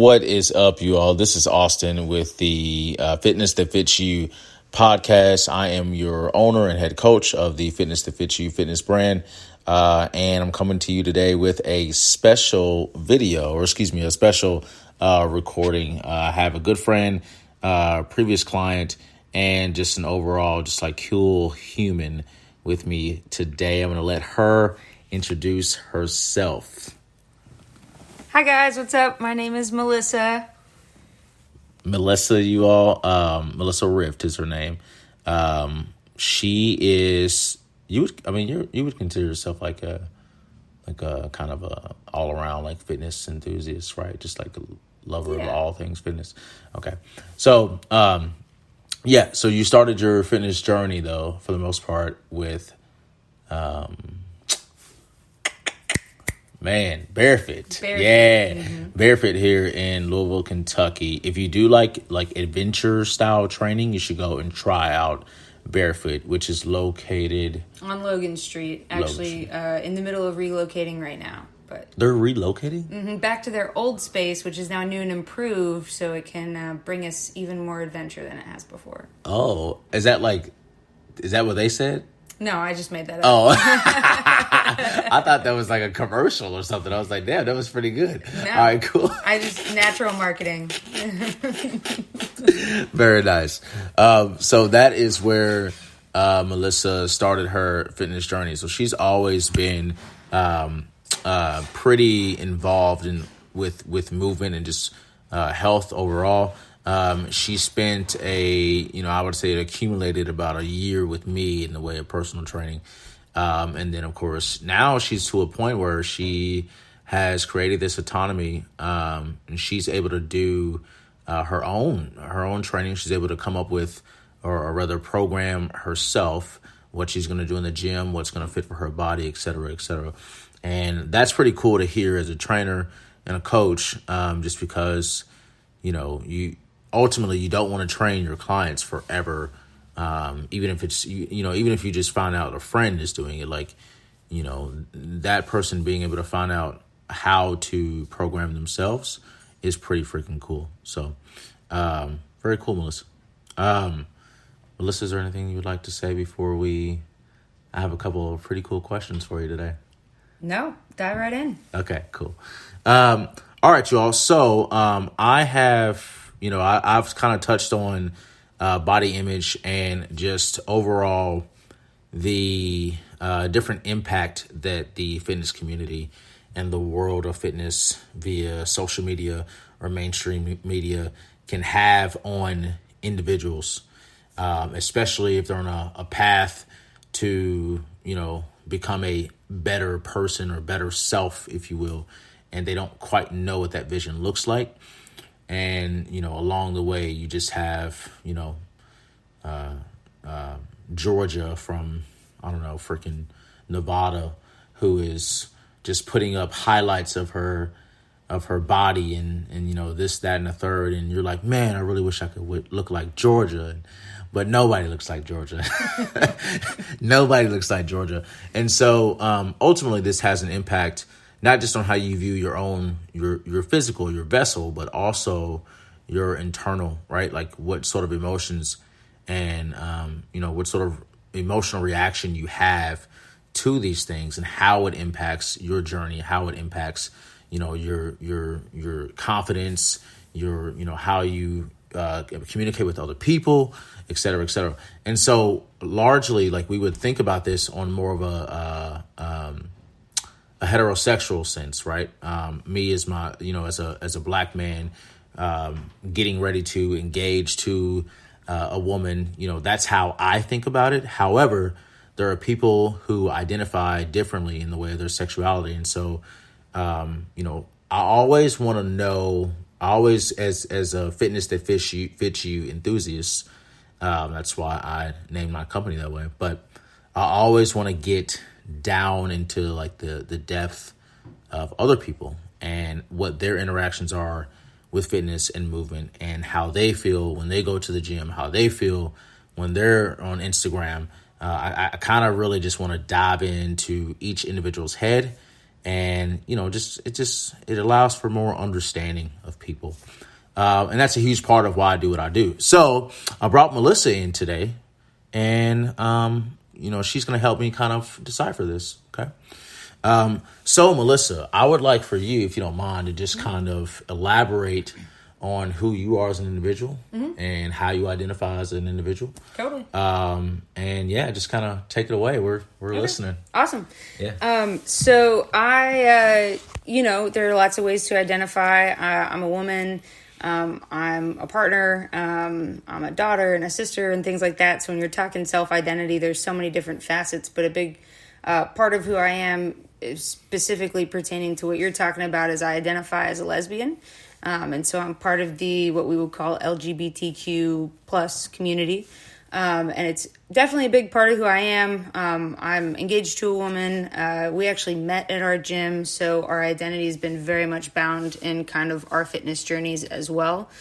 What is up, you all? This is Austin with the Fitness That Fits You podcast. I am your owner and head coach of the Fitness That Fits You fitness brand. And I'm coming to you today with a special a special recording. I have a good friend, previous client, and just an overall, just like cool human with me today. I'm going to let her introduce herself. Hi guys, what's up? My name is Melissa. Melissa, you all. Melissa Rift is her name. She is. You would consider yourself like a kind of a all around like fitness enthusiast, right? Just like a lover of all things fitness. Okay, so so you started your fitness journey though, for the most part, with Barefoot. Yeah. Mm-hmm. Barefoot here in Louisville, Kentucky. If you do like adventure style training, you should go and try out Barefoot, which is located on Logan Street, actually, in the middle of relocating right now. But they're relocating? Mm-hmm, back to their old space, which is now new and improved, so it can bring us even more adventure than it has before. Oh, is that what they said? No, I just made that up. Oh, I thought that was like a commercial or something. I was like, damn, that was pretty good. No, all right, cool. I just natural marketing. Very nice. So that is where Melissa started her fitness journey. So she's always been pretty involved with movement and just health overall. She spent I would say it accumulated about a year with me in the way of personal training. And then of course now she's to a point where she has created this autonomy, and she's able to do, her own training. She's able to come up with, or rather program herself what she's going to do in the gym, what's going to fit for her body, et cetera, et cetera. And that's pretty cool to hear as a trainer and a coach, just because, ultimately, you don't want to train your clients forever, even if it's, even if you just find out a friend is doing it, that person being able to find out how to program themselves is pretty freaking cool. So, very cool, Melissa. Melissa, is there anything you would like to say before I have a couple of pretty cool questions for you today? No, dive right in. Okay, cool. All right, y'all. So, I have... I've kind of touched on body image and just overall the different impact that the fitness community and the world of fitness via social media or mainstream media can have on individuals, especially if they're on a path to, become a better person or better self, if you will, and they don't quite know what that vision looks like. And, along the way, you just have, Georgia from, freaking Nevada, who is just putting up highlights of her body and this, that, and the third. And you're like, man, I really wish I could look like Georgia. But nobody looks like Georgia. Nobody looks like Georgia. And so ultimately, this has an impact not just on how you view your physical, your vessel, but also your internal, right? Like what sort of emotions and, what sort of emotional reaction you have to these things and how it impacts your journey, how it impacts, your confidence, how you communicate with other people, et cetera, et cetera. And so largely, like we would think about this on more of a heterosexual sense, right? Me as my, as a black man, getting ready to engage to a woman, that's how I think about it. However, there are people who identify differently in the way of their sexuality. And so, I always want to know, as a fitness that fits you enthusiast, that's why I named my company that way. But I always want to get down into like the depth of other people and what their interactions are with fitness and movement and how they feel when they go to the gym, how they feel when they're on Instagram. I kind of really just want to dive into each individual's head And, it allows for more understanding of people. And that's a huge part of why I do what I do. So I brought Melissa in today, and, she's going to help me kind of decipher this. Okay. So Melissa, I would like for you, if you don't mind, to just kind of elaborate on who you are as an individual and how you identify as an individual. Totally. Just kind of take it away. We're listening. Awesome. Yeah. So I, there are lots of ways to identify. I'm a woman. I'm a partner. I'm a daughter and a sister and things like that. So when you're talking self-identity, there's so many different facets, but a big part of who I am is specifically pertaining to what you're talking about is I identify as a lesbian. And so I'm part of what we would call LGBTQ plus community. And it's definitely a big part of who I am. I'm engaged to a woman. We actually met at our gym. So our identity has been very much bound in kind of our fitness journeys as well.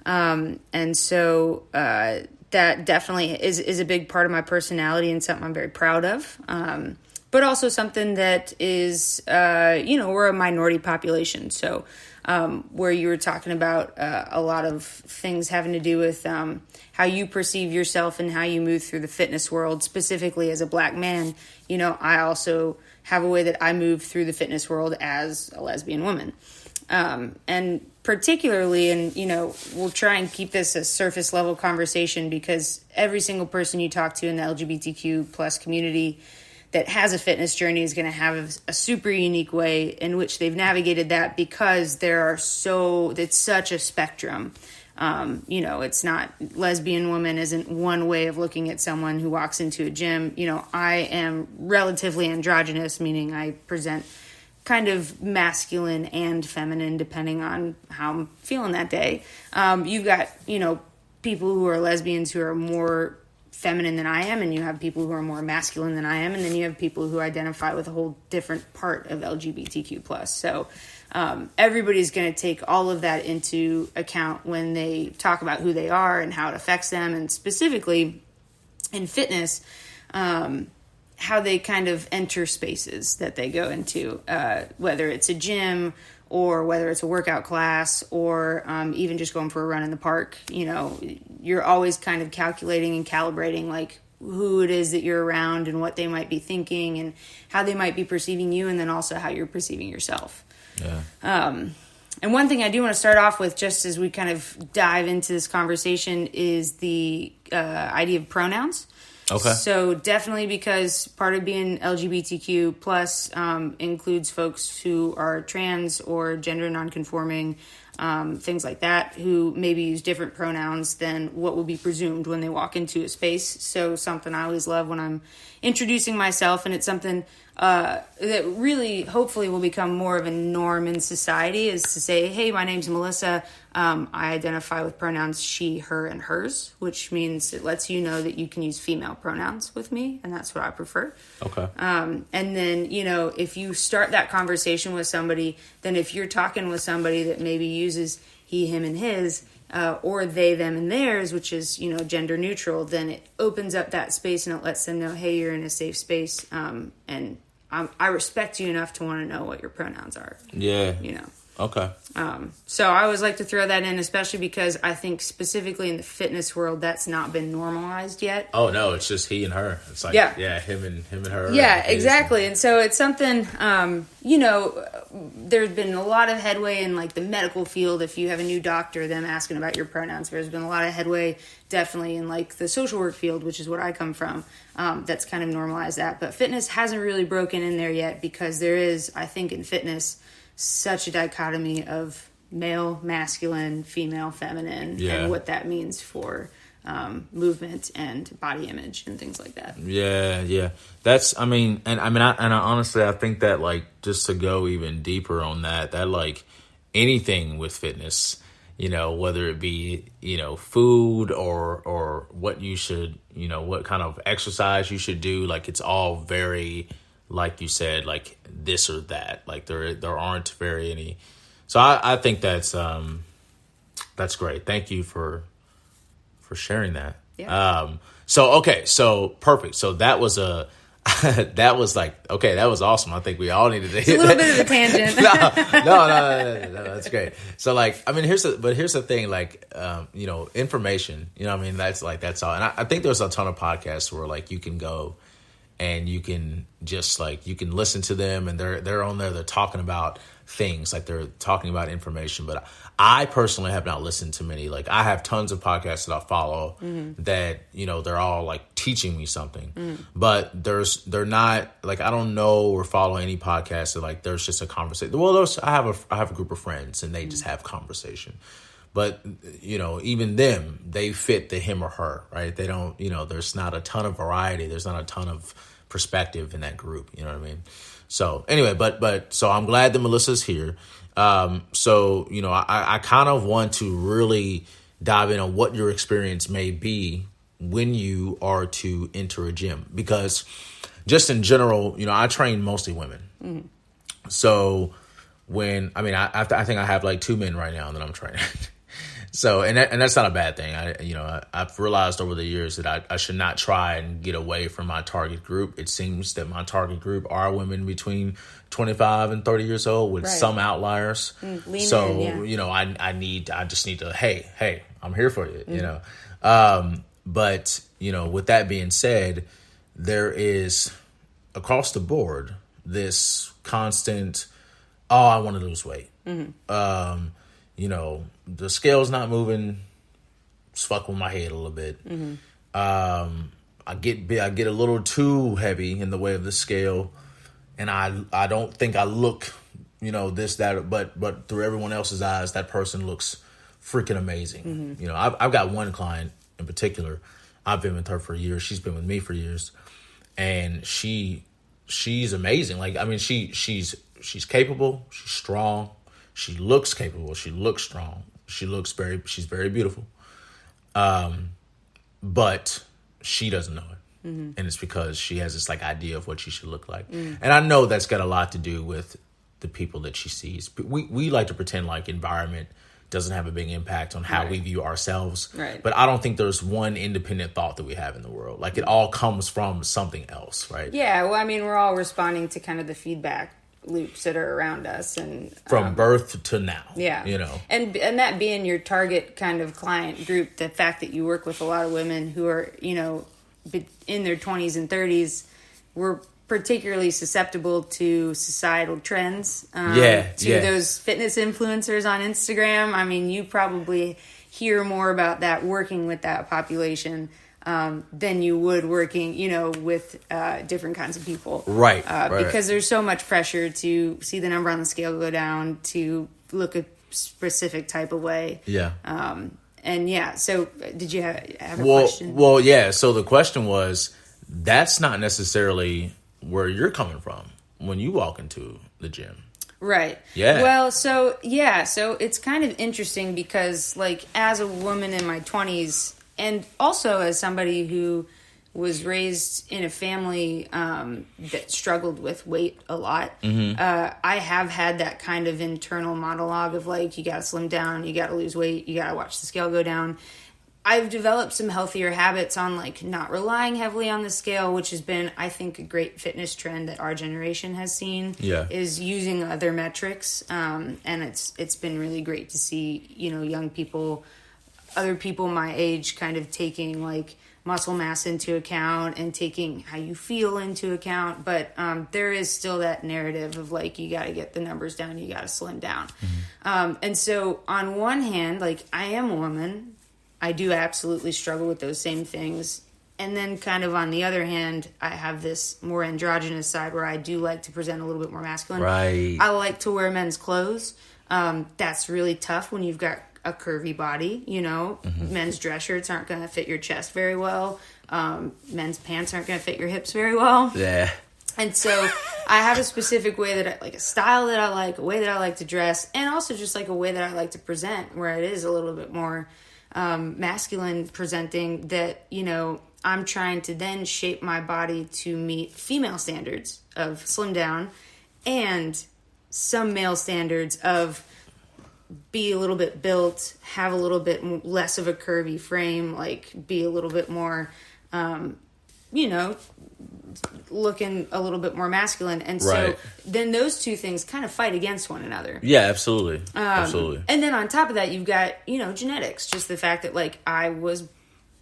And so that definitely is a big part of my personality and something I'm very proud of. But also something that is, we're a minority population. So where you were talking about a lot of things having to do with how you perceive yourself and how you move through the fitness world, specifically as a Black man. I also have a way that I move through the fitness world as a lesbian woman. And particularly, and, we'll try and keep this a surface level conversation because every single person you talk to in the LGBTQ plus community that has a fitness journey is going to have a super unique way in which they've navigated that because it's such a spectrum. It's not lesbian woman isn't one way of looking at someone who walks into a gym. I am relatively androgynous, meaning I present kind of masculine and feminine depending on how I'm feeling that day. You've got, people who are lesbians who are more feminine than I am, and you have people who are more masculine than I am, and then you have people who identify with a whole different part of LGBTQ plus. So everybody's going to take all of that into account when they talk about who they are and how it affects them, and specifically in fitness, how they kind of enter spaces that they go into, whether it's a gym or whether it's a workout class or even just going for a run in the park. You're always kind of calculating and calibrating like who it is that you're around and what they might be thinking and how they might be perceiving you, and then also how you're perceiving yourself. Yeah. And one thing I do want to start off with, just as we kind of dive into this conversation, is the idea of pronouns. Okay. So definitely, because part of being LGBTQ plus includes folks who are trans or gender nonconforming, things like that, who maybe use different pronouns than what will be presumed when they walk into a space. So something I always love when I'm introducing myself, and it's something that really hopefully will become more of a norm in society, is to say, hey, my name's Melissa. I identify with pronouns she, her, and hers, which means it lets you know that you can use female pronouns with me, and that's what I prefer. Okay. And then, if you start that conversation with somebody, then if you're talking with somebody that maybe uses he, him, and his, or they, them, and theirs, which is, gender neutral, then it opens up that space and it lets them know, hey, you're in a safe space, and I respect you enough to want to know what your pronouns are. Yeah. Okay. So I always like to throw that in, especially because I think specifically in the fitness world, that's not been normalized yet. Oh no, it's just he and her. It's like, him and her. Yeah, exactly. And so it's something, there's been a lot of headway in like the medical field. If you have a new doctor, them asking about your pronouns, there's been a lot of headway definitely in like the social work field, which is what I come from. That's kind of normalized that, but fitness hasn't really broken in there yet, because there is, I think, in fitness, such a dichotomy of male, masculine, female, feminine, and what that means for movement and body image and things like that. Yeah. That's, I honestly, I think that, like, just to go even deeper on that like anything with fitness, whether it be, food or what you should, what kind of exercise you should do, like, it's all very, like you said, like this or that, like there aren't very any. So I think that's great. Thank you for sharing that. Yeah. So perfect. So that was a that was like, okay, that was awesome. I think we all needed to It's a little bit of a tangent. No, that's great. So like, I mean, here's the thing, like, information, I mean, that's all. And I think there's a ton of podcasts where like you can go and you can just like, you can listen to them and they're on there, they're talking about things, like they're talking about information. But I personally have not listened to many. Like I have tons of podcasts that I follow that, they're all like teaching me something, but they're not like, I don't know or follow any podcasts that like, there's just a conversation. Well, I have a group of friends and they just have conversation, but even them, they fit the him or her, right? They don't, there's not a ton of variety. There's not a ton of perspective in that group. You know what I mean? So anyway, but so I'm glad that Melissa's here. So, I kind of want to really dive in on what your experience may be when you are to enter a gym, because just in general, I train mostly women. So I think I have like 2 men right now that I'm training. So, and that's not a bad thing. I've realized over the years that I should not try and get away from my target group. It seems that my target group are women between 25 and 30 years old with some outliers. So, I just need to, hey, I'm here for you, But, with that being said, there is across the board this constant, I want to lose weight. The scale's not moving. It's fucking with my head a little bit. I get a little too heavy in the way of the scale, and I don't think I look, this, that, but through everyone else's eyes, that person looks freaking amazing. I've got one client in particular. I've been with her for years. She's been with me for years, and she's amazing. Like, I mean, she's capable. She's strong. She looks capable. She looks strong. She's very beautiful. But she doesn't know it. And it's because she has this like idea of what she should look like. And I know that's got a lot to do with the people that she sees. But we like to pretend like environment doesn't have a big impact on how we view ourselves. Right. But I don't think there's one independent thought that we have in the world. Like it all comes from something else, right? Yeah, well, I mean, we're all responding to kind of the feedback loops that are around us, and from birth to now, and that being your target kind of client group, the fact that you work with a lot of women who are in their 20s and 30s, we're particularly susceptible to societal trends, those fitness influencers on Instagram. I mean, you probably hear more about that working with that population than you would working, with different kinds of people. Right. Because there's so much pressure to see the number on the scale go down, to look a specific type of way. Yeah. So did you have a question? Well, yeah. So the question was, that's not necessarily where you're coming from when you walk into the gym. Right. Yeah. Well, so it's kind of interesting because, like, as a woman in my 20s, and also as somebody who was raised in a family that struggled with weight a lot, I have had that kind of internal monologue of like, you got to slim down, you got to lose weight, you got to watch the scale go down. I've developed some healthier habits on like not relying heavily on the scale, which has been, I think, a great fitness trend that our generation has seen. Yeah, is using other metrics, and it's been really great to see young people, other people my age, kind of taking like muscle mass into account and taking how you feel into account. But there is still that narrative of like, you got to get the numbers down, you got to slim down. And so on one hand, like, I am a woman. I do absolutely struggle with those same things. And then kind of on the other hand, I have this more androgynous side where I do like to present a little bit more masculine. Right. I like to wear men's clothes. That's really tough when you've got a curvy body, Men's dress shirts aren't going to fit your chest very well. Men's pants aren't going to fit your hips very well. Yeah. And so I have a specific way that a style that I like, a way that I like to dress, and also just like a way that I like to present where it is a little bit more masculine presenting, that, I'm trying to then shape my body to meet female standards of slim down and some male standards of be a little bit built, have a little bit less of a curvy frame, like be a little bit more, looking a little bit more masculine. And so then those two things kind of fight against one another. Yeah, absolutely. Absolutely. And then on top of that, you've got, genetics, just the fact that like I was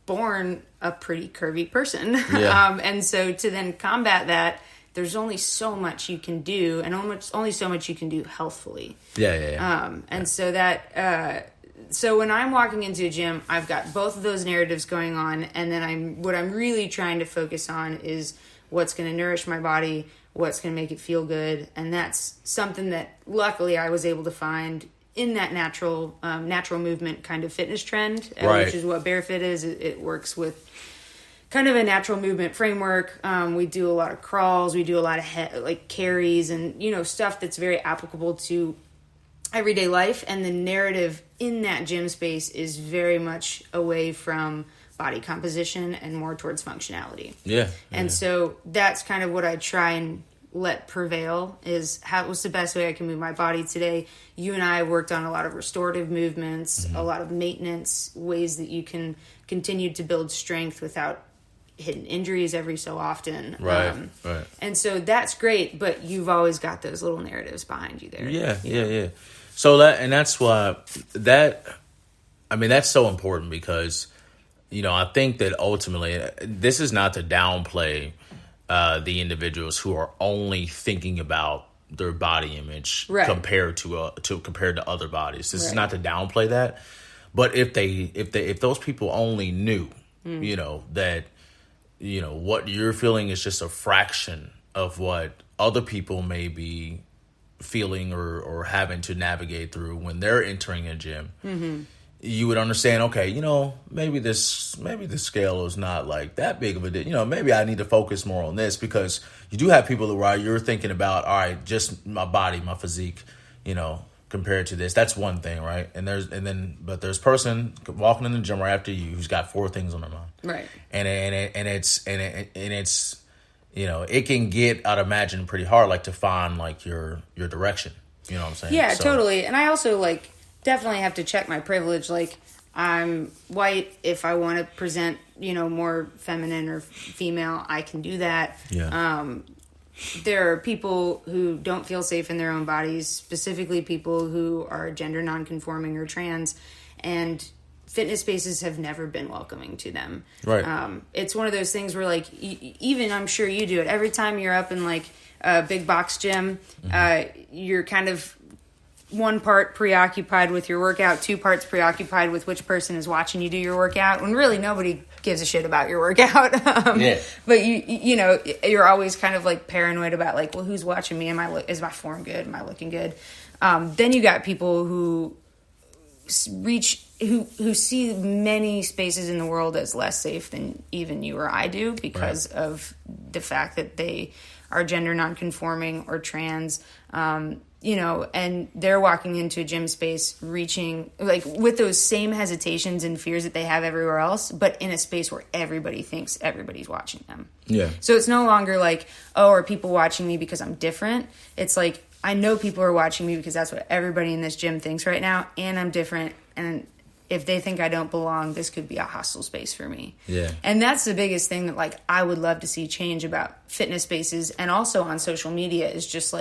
born a pretty curvy person. Yeah. And so to then combat that, there's only so much you can do, and only so much you can do healthfully. And so that, so when I'm walking into a gym, I've got both of those narratives going on, and then what I'm really trying to focus on is what's going to nourish my body, what's going to make it feel good, and that's something that luckily I was able to find in that natural movement kind of fitness trend, which is what BearFit is. It works with kind of a natural movement framework. We do a lot of crawls, we do a lot of carries, and stuff that's very applicable to everyday life. And the narrative in that gym space is very much away from body composition and more towards functionality. And so that's kind of what I try and let prevail, is what's the best way I can move my body today. You and I worked on a lot of restorative movements, a lot of maintenance, ways that you can continue to build strength without hitting injuries every so often. Right. And so that's great, but you've always got those little narratives behind you there. Yeah. So that's why that's so important, because I think that ultimately this is not to downplay the individuals who are only thinking about their body image compared to other bodies. This is not to downplay that, but if those people only knew, that what you're feeling is just a fraction of what other people may be feeling or having to navigate through when they're entering a gym, you would understand, okay, maybe this scale is not like that big of a deal. Maybe I need to focus more on this, because you do have people where you're thinking about, all right, just my body, my physique, compared to this. That's one thing, right? But there's person walking in the gym right after you who's got 4 things on their mind. Right. And it's it can get, I'd imagine, pretty hard, like to find like your direction. You know what I'm saying? Yeah, totally. And I also definitely have to check my privilege. Like, I'm white. If I want to present, more feminine or female, I can do that. Yeah. There are people who don't feel safe in their own bodies, specifically people who are gender nonconforming or trans, and fitness spaces have never been welcoming to them. Right. It's one of those things where even I'm sure you do it every time you're up in a big box gym, you're kind of 1 part preoccupied with your workout, 2 parts preoccupied with which person is watching you do your workout, when really nobody gives a shit about your workout. But you're always kind of paranoid about well, who's watching me? Is my form good? Am I looking good? Then you got people who who see many spaces in the world as less safe than even you or I do, because of the fact that they are gender nonconforming or trans. And they're walking into a gym space reaching with those same hesitations and fears that they have everywhere else, but in a space where everybody thinks everybody's watching them. Yeah. So it's no longer are people watching me because I'm different? It's I know people are watching me because that's what everybody in this gym thinks right now, and I'm different. And if they think I don't belong, this could be a hostile space for me. Yeah. And that's the biggest thing that I would love to see change about fitness spaces, and also on social media, is just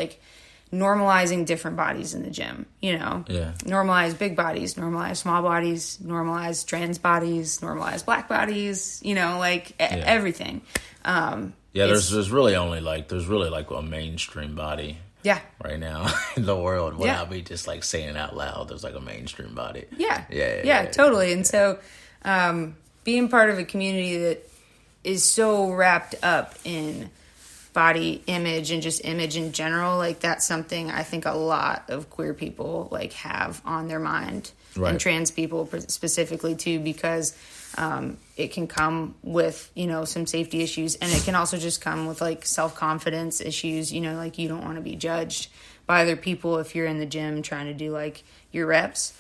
normalizing different bodies in the gym, normalize big bodies, normalize small bodies, normalize trans bodies, normalize black bodies, everything. There's really only a mainstream body. Yeah. Right now in the world, without me just saying it out loud, there's a mainstream body. Yeah, totally. And so, being part of a community that is so wrapped up in body image and just image in general, that's something I think a lot of queer people have on their mind, and trans people specifically too, because it can come with some safety issues, and it can also just come with self-confidence issues. You don't want to be judged by other people if you're in the gym trying to do your reps.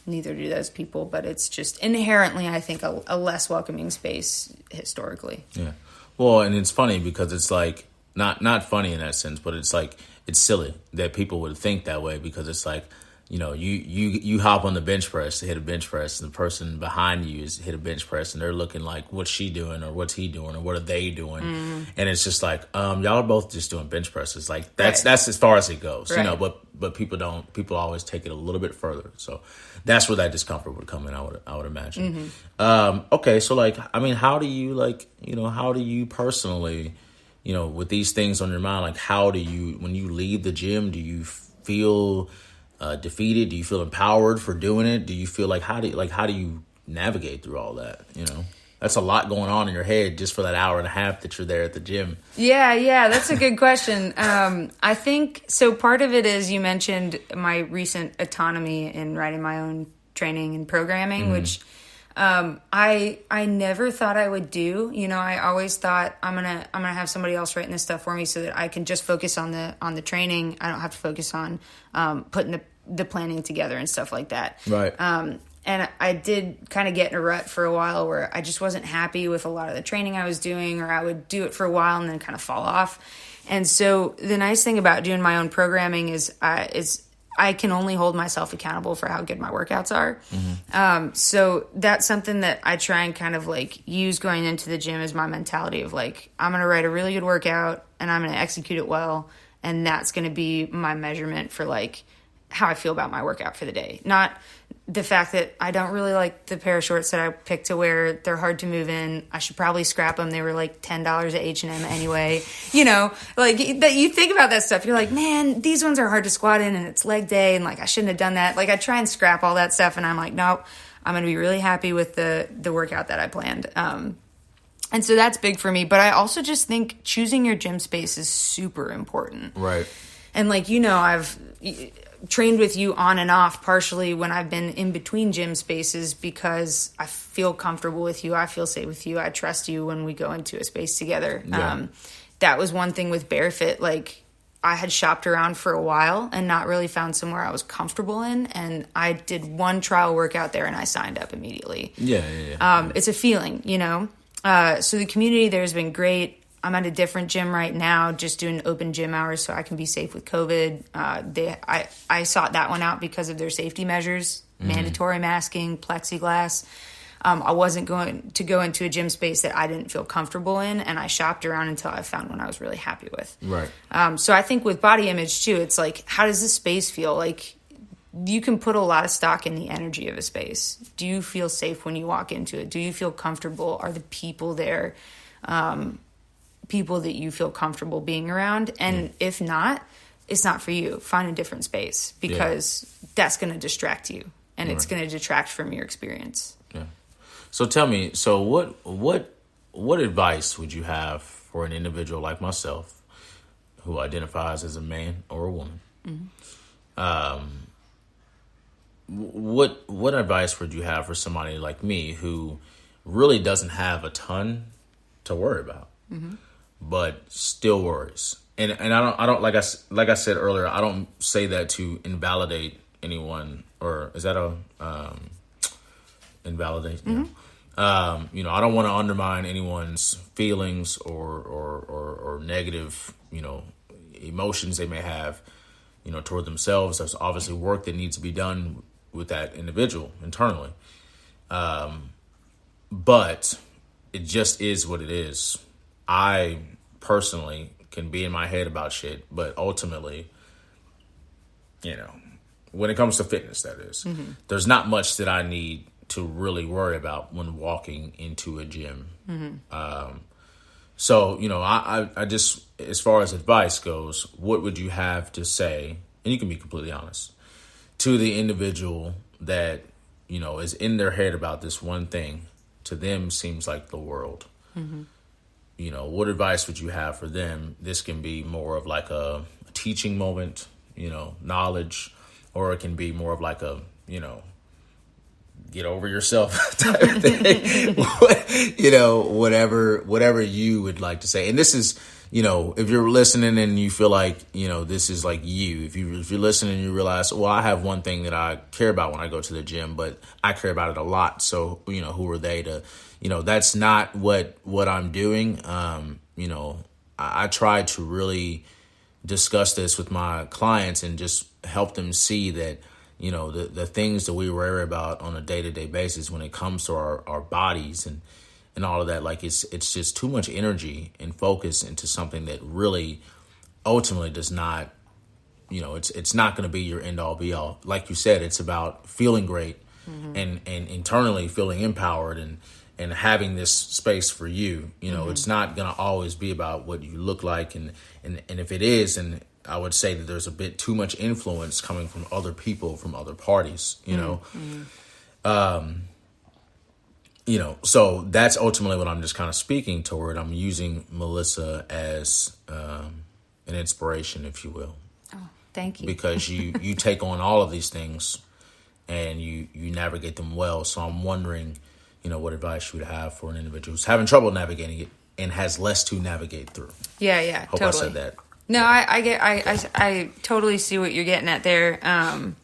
Neither do those people, but it's just inherently, I think, a less welcoming space historically. Yeah. Well, and it's funny because it's not funny in that sense, but it's it's silly that people would think that way, because it's you hop on the bench press to hit a bench press, and the person behind you is hit a bench press, and they're looking like, what's she doing, or what's he doing, or what are they doing? And it's just like, y'all are both just doing bench presses. Like that's as far as it goes, but people always take it a little bit further. So that's where that discomfort would come in, I would imagine. Okay. So like, I mean, how do you personally, with these things on your mind, like how do you, when you leave the gym, do you feel defeated? Do you feel empowered for doing it? Do you feel like how do you navigate through all that? That's a lot going on in your head just for that hour and a half that you're there at the gym. Yeah, that's a good question. I think so. Part of it is you mentioned my recent autonomy in writing my own training and programming, which I never thought I would do. I always thought I'm gonna have somebody else writing this stuff for me so that I can just focus on the training. I don't have to focus on putting the planning together and stuff like that. Right. And I did kind of get in a rut for a while where I just wasn't happy with a lot of the training I was doing, or I would do it for a while and then kind of fall off. And so the nice thing about doing my own programming is I can only hold myself accountable for how good my workouts are. So that's something that I try and kind of like use going into the gym as my mentality of like, I'm going to write a really good workout and I'm going to execute it well. And that's going to be my measurement for like how I feel about my workout for the day. Not the fact that I don't really like the pair of shorts that I picked to wear. They're hard to move in. I should probably scrap them. They were like $10 at H&M anyway. Like that, you think about that stuff. You're like, man, these ones are hard to squat in and it's leg day. And like, I shouldn't have done that. Like I try and scrap all that stuff. And I'm like, nope, I'm going to be really happy with the workout that I planned. And so that's big for me. But I also just think choosing your gym space is super important. Right. And like, I've trained with you on and off partially when I've been in between gym spaces because I feel comfortable with you. I feel safe with you. I trust you when we go into a space together. Yeah. That was one thing with Barefit. Like I had shopped around for a while and not really found somewhere I was comfortable in. And I did one trial workout there and I signed up immediately. Yeah. It's a feeling, so the community there has been great. I'm at a different gym right now, just doing open gym hours so I can be safe with COVID. I sought that one out because of their safety measures, mandatory masking, plexiglass. I wasn't going to go into a gym space that I didn't feel comfortable in, and I shopped around until I found one I was really happy with. Right. So I think with body image too, it's like, how does this space feel? Like you can put a lot of stock in the energy of a space. Do you feel safe when you walk into it? Do you feel comfortable? Are the people there people that you feel comfortable being around? And if not, it's not for you. Find a different space because that's going to distract you and it's going to detract from your experience. Yeah. So tell me, what advice would you have for an individual like myself who identifies as a man or a woman? What advice would you have for somebody like me who really doesn't have a ton to worry about? But still worries, and I don't like I said earlier, I don't say that to invalidate anyone, or is that invalidate? I don't want to undermine anyone's feelings or negative emotions they may have toward themselves. There's obviously work that needs to be done with that individual internally, but it just is what it is. I personally can be in my head about shit, but ultimately, when it comes to fitness, that is, there's not much that I need to really worry about when walking into a gym. So, I just, as far as advice goes, what would you have to say, and you can be completely honest, to the individual that, is in their head about this one thing, to them seems like the world. What advice would you have for them? This can be more of like a teaching moment, knowledge, or it can be more of like a, get over yourself type of thing. Whatever you would like to say. And this is, if you're listening and you feel like, this is like you, if you're listening and you realize, well, I have one thing that I care about when I go to the gym, but I care about it a lot. So, who are they to, that's not what I'm doing. I try to really discuss this with my clients and just help them see that, the things that we worry about on a day-to-day basis when it comes to our bodies and all of that, like it's just too much energy and focus into something that really ultimately does not, it's not going to be your end all be all. Like you said, it's about feeling great and internally feeling empowered and having this space for you. It's not going to always be about what you look like. And if it is, and I would say that there's a bit too much influence coming from other people, from other parties, so that's ultimately what I'm just kind of speaking toward. I'm using Melissa as an inspiration, if you will. Oh, thank you. Because you take on all of these things and you navigate them well. So I'm wondering, what advice you would have for an individual who's having trouble navigating it and has less to navigate through. Yeah, Hope totally. I said that. No, I totally see what you're getting at there. And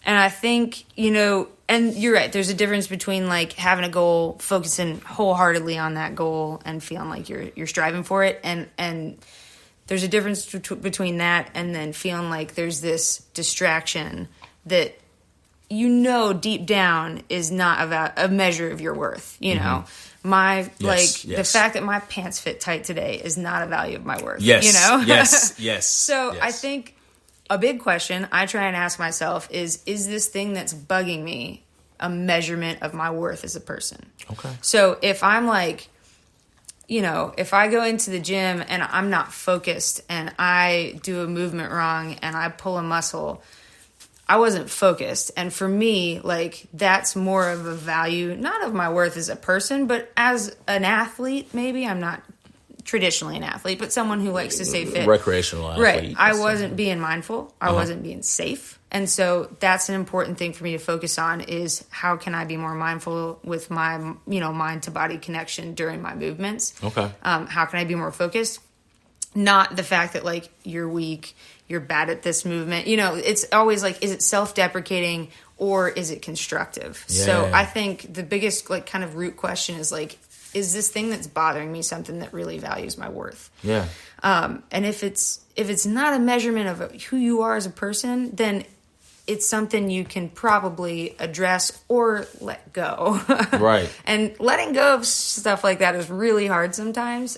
I think, and you're right, there's a difference between like having a goal, focusing wholeheartedly on that goal and feeling like you're striving for it. And there's a difference between that and then feeling like there's this distraction that deep down is not a measure of your worth, the fact that my pants fit tight today is not a value of my worth. Yes. So I think a big question I try and ask myself is this thing that's bugging me a measurement of my worth as a person? Okay. So if I'm like, if I go into the gym and I'm not focused and I do a movement wrong and I pull a muscle, I wasn't focused. And for me, like, that's more of a value, not of my worth as a person, but as an athlete, maybe. I'm not traditionally an athlete, but someone who likes to stay fit. Recreational athlete. Right. I wasn't being mindful. I wasn't being safe. And so that's an important thing for me to focus on is how can I be more mindful with my, mind to body connection during my movements? Okay. How can I be more focused? Not the fact that, like, you're weak, you're bad at this movement. It's always like, is it self-deprecating or is it constructive? Yeah. So I think the biggest, like, kind of root question is, like, is this thing that's bothering me something that really values my worth? Yeah. And if it's not a measurement of who you are as a person, then it's something you can probably address or let go. Right. And letting go of stuff like that is really hard sometimes.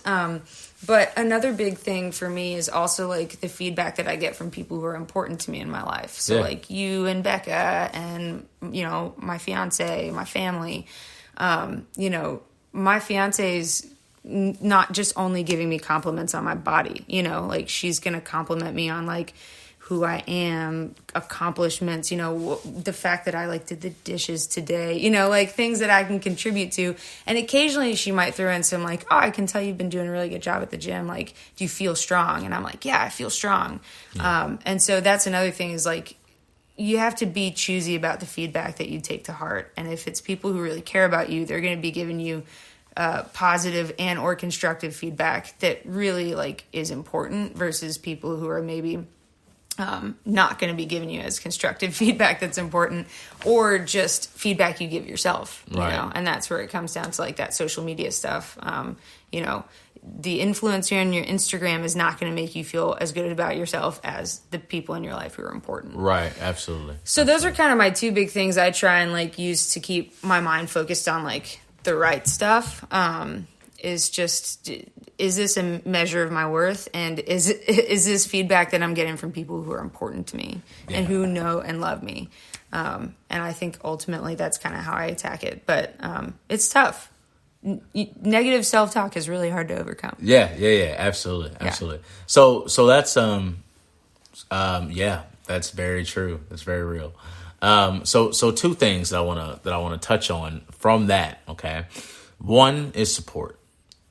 But another big thing for me is also like the feedback that I get from people who are important to me in my life. So like you and Becca and, my fiance, my family, my fiance's not just only giving me compliments on my body, like she's going to compliment me on like who I am, accomplishments, the fact that I like did the dishes today, like things that I can contribute to. And occasionally she might throw in some like, oh, I can tell you've been doing a really good job at the gym. Like, do you feel strong? And I'm like, yeah, I feel strong. Yeah. And so that's another thing is like, you have to be choosy about the feedback that you take to heart. And if it's people who really care about you, they're going to be giving you positive and or constructive feedback that really like is important versus people who are maybe not going to be giving you as constructive feedback that's important or just feedback you give yourself, right. And that's where it comes down to like that social media stuff. The influencer on your Instagram is not going to make you feel as good about yourself as the people in your life who are important. Right. Absolutely. So those are kind of my two big things I try and like use to keep my mind focused on like the right stuff. Is this a measure of my worth? And is this feedback that I'm getting from people who are important to me and who know and love me? And I think ultimately that's kind of how I attack it. But it's tough. Negative self-talk is really hard to overcome. Yeah. Absolutely. So that's that's very true. That's very real. So two things that I want to touch on from that. Okay, one is support.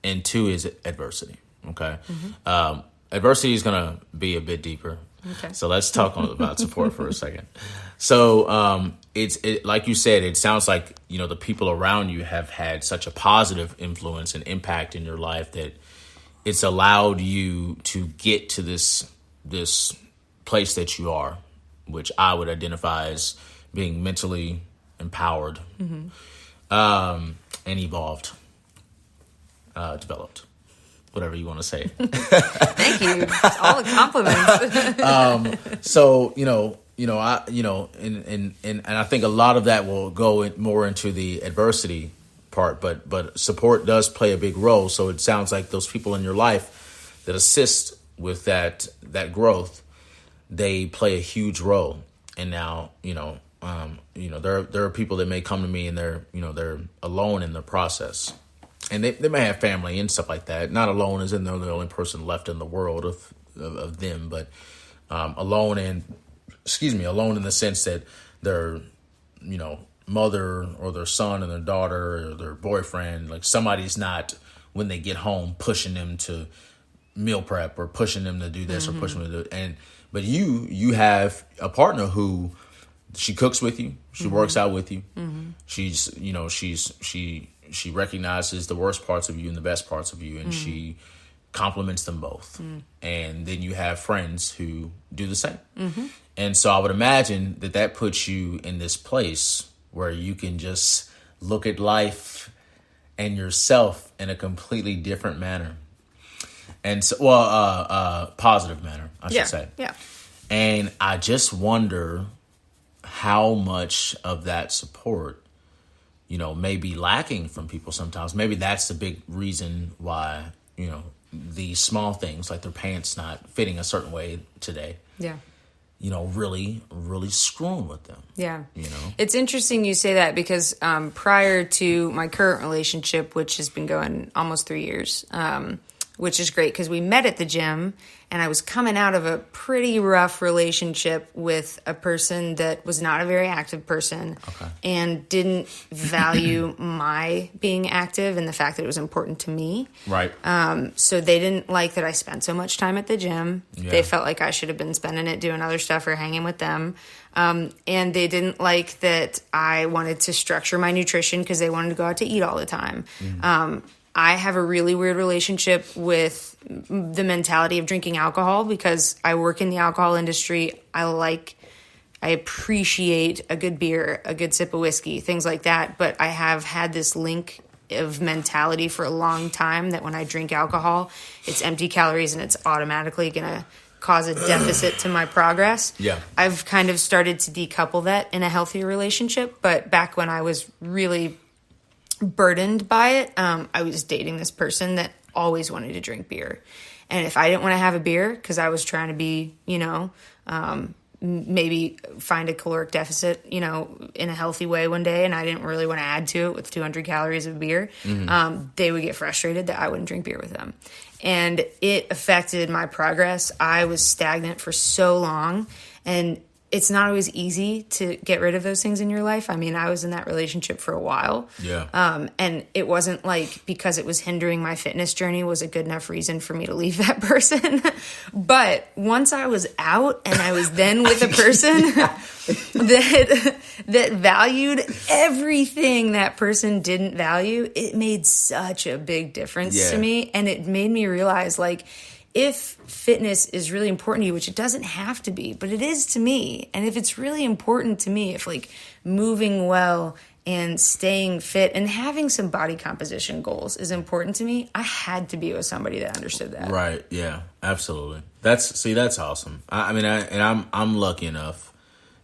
And two is adversity. Okay. Mm-hmm. Adversity is going to be a bit deeper. Okay. So let's talk about support for a second. So it's like you said, it sounds like, the people around you have had such a positive influence and impact in your life that it's allowed you to get to this place that you are, which I would identify as being mentally empowered and evolved. Developed, whatever you want to say. Thank you. It's all the compliments. So, and I think a lot of that will go more into the adversity part, but support does play a big role. So it sounds like those people in your life that assist with that growth, they play a huge role. And now, there are people that may come to me and they're alone in the process, and they may have family and stuff like that. Not alone as in they're the only person left in the world of them, but alone in the sense that their mother or their son and their daughter or their boyfriend, like somebody's not, when they get home, pushing them to meal prep or pushing them to do this or pushing them to do it. But you have a partner who, she cooks with you, she works out with you, she's she recognizes the worst parts of you and the best parts of you, and she compliments them both. And then you have friends who do the same. And so I would imagine that puts you in this place where you can just look at life and yourself in a completely different manner. And so, positive manner, I should say. Yeah. And I just wonder how much of that support, may be lacking from people sometimes. Maybe that's the big reason why, these small things like their pants not fitting a certain way today. Yeah. Really, really screwing with them. Yeah. It's interesting you say that because prior to my current relationship, which has been going almost 3 years, which is great because we met at the gym, and I was coming out of a pretty rough relationship with a person that was not a very active person and didn't value my being active and the fact that it was important to me. Right. So they didn't like that I spent so much time at the gym. Yeah. They felt like I should have been spending it doing other stuff or hanging with them. And they didn't like that I wanted to structure my nutrition because they wanted to go out to eat all the time. I have a really weird relationship with the mentality of drinking alcohol because I work in the alcohol industry. I appreciate a good beer, a good sip of whiskey, things like that. But I have had this link of mentality for a long time that when I drink alcohol, it's empty calories and it's automatically going to cause a deficit to my progress. Yeah. I've kind of started to decouple that in a healthier relationship. But back when I was really burdened by it, I was dating this person that always wanted to drink beer, and if I didn't want to have a beer because I was trying to be maybe find a caloric deficit in a healthy way one day, and I didn't really want to add to it with 200 calories of beer, they would get frustrated that I wouldn't drink beer with them, and it affected my progress. I was stagnant for so long, and it's not always easy to get rid of those things in your life. I mean, I was in that relationship for a while. Yeah. And it wasn't like because it was hindering my fitness journey was a good enough reason for me to leave that person. But once I was out and I was then with a person that valued everything that person didn't value, it made such a big difference to me. And it made me realize, like, if fitness is really important to you, which it doesn't have to be, but it is to me, and if it's really important to me, if like moving well and staying fit and having some body composition goals is important to me, I had to be with somebody that understood that. Right. Yeah, absolutely. That's awesome. I'm lucky enough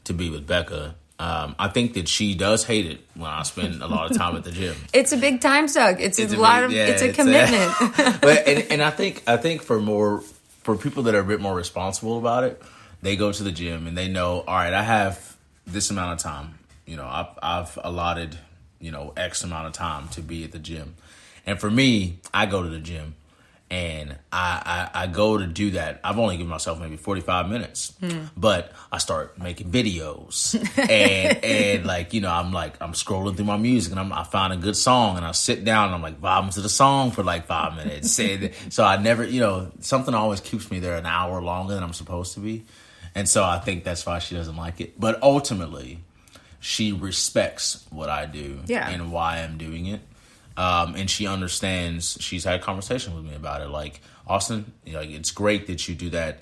to be with Becca. I think that she does hate it when I spend a lot of time at the gym. It's a big time suck. It's a commitment. But I think for people that are a bit more responsible about it, they go to the gym and they know, all right, I have this amount of time. I've allotted, X amount of time to be at the gym. And for me, I go to the gym and I go to do that. I've only given myself maybe 45 minutes, but I start making videos and I'm scrolling through my music and I find a good song and I sit down and I'm like vibing to the song for like 5 minutes. And so I never, something always keeps me there an hour longer than I'm supposed to be. And so I think that's why she doesn't like it. But ultimately, she respects what I do and why I'm doing it. And she understands. She's had a conversation with me about it. Like, Austin, it's great that you do that.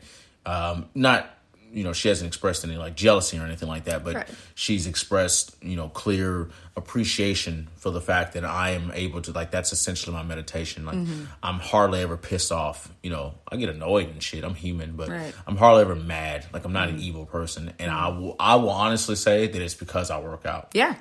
Not she hasn't expressed any like jealousy or anything like that, but Right. she's expressed, clear appreciation for the fact that I am able to, like, that's essentially my meditation. Like, I'm hardly ever pissed off. I get annoyed and shit. I'm human, but Right. I'm hardly ever mad. Like, I'm not an evil person. And I will honestly say that it's because I work out. Yeah.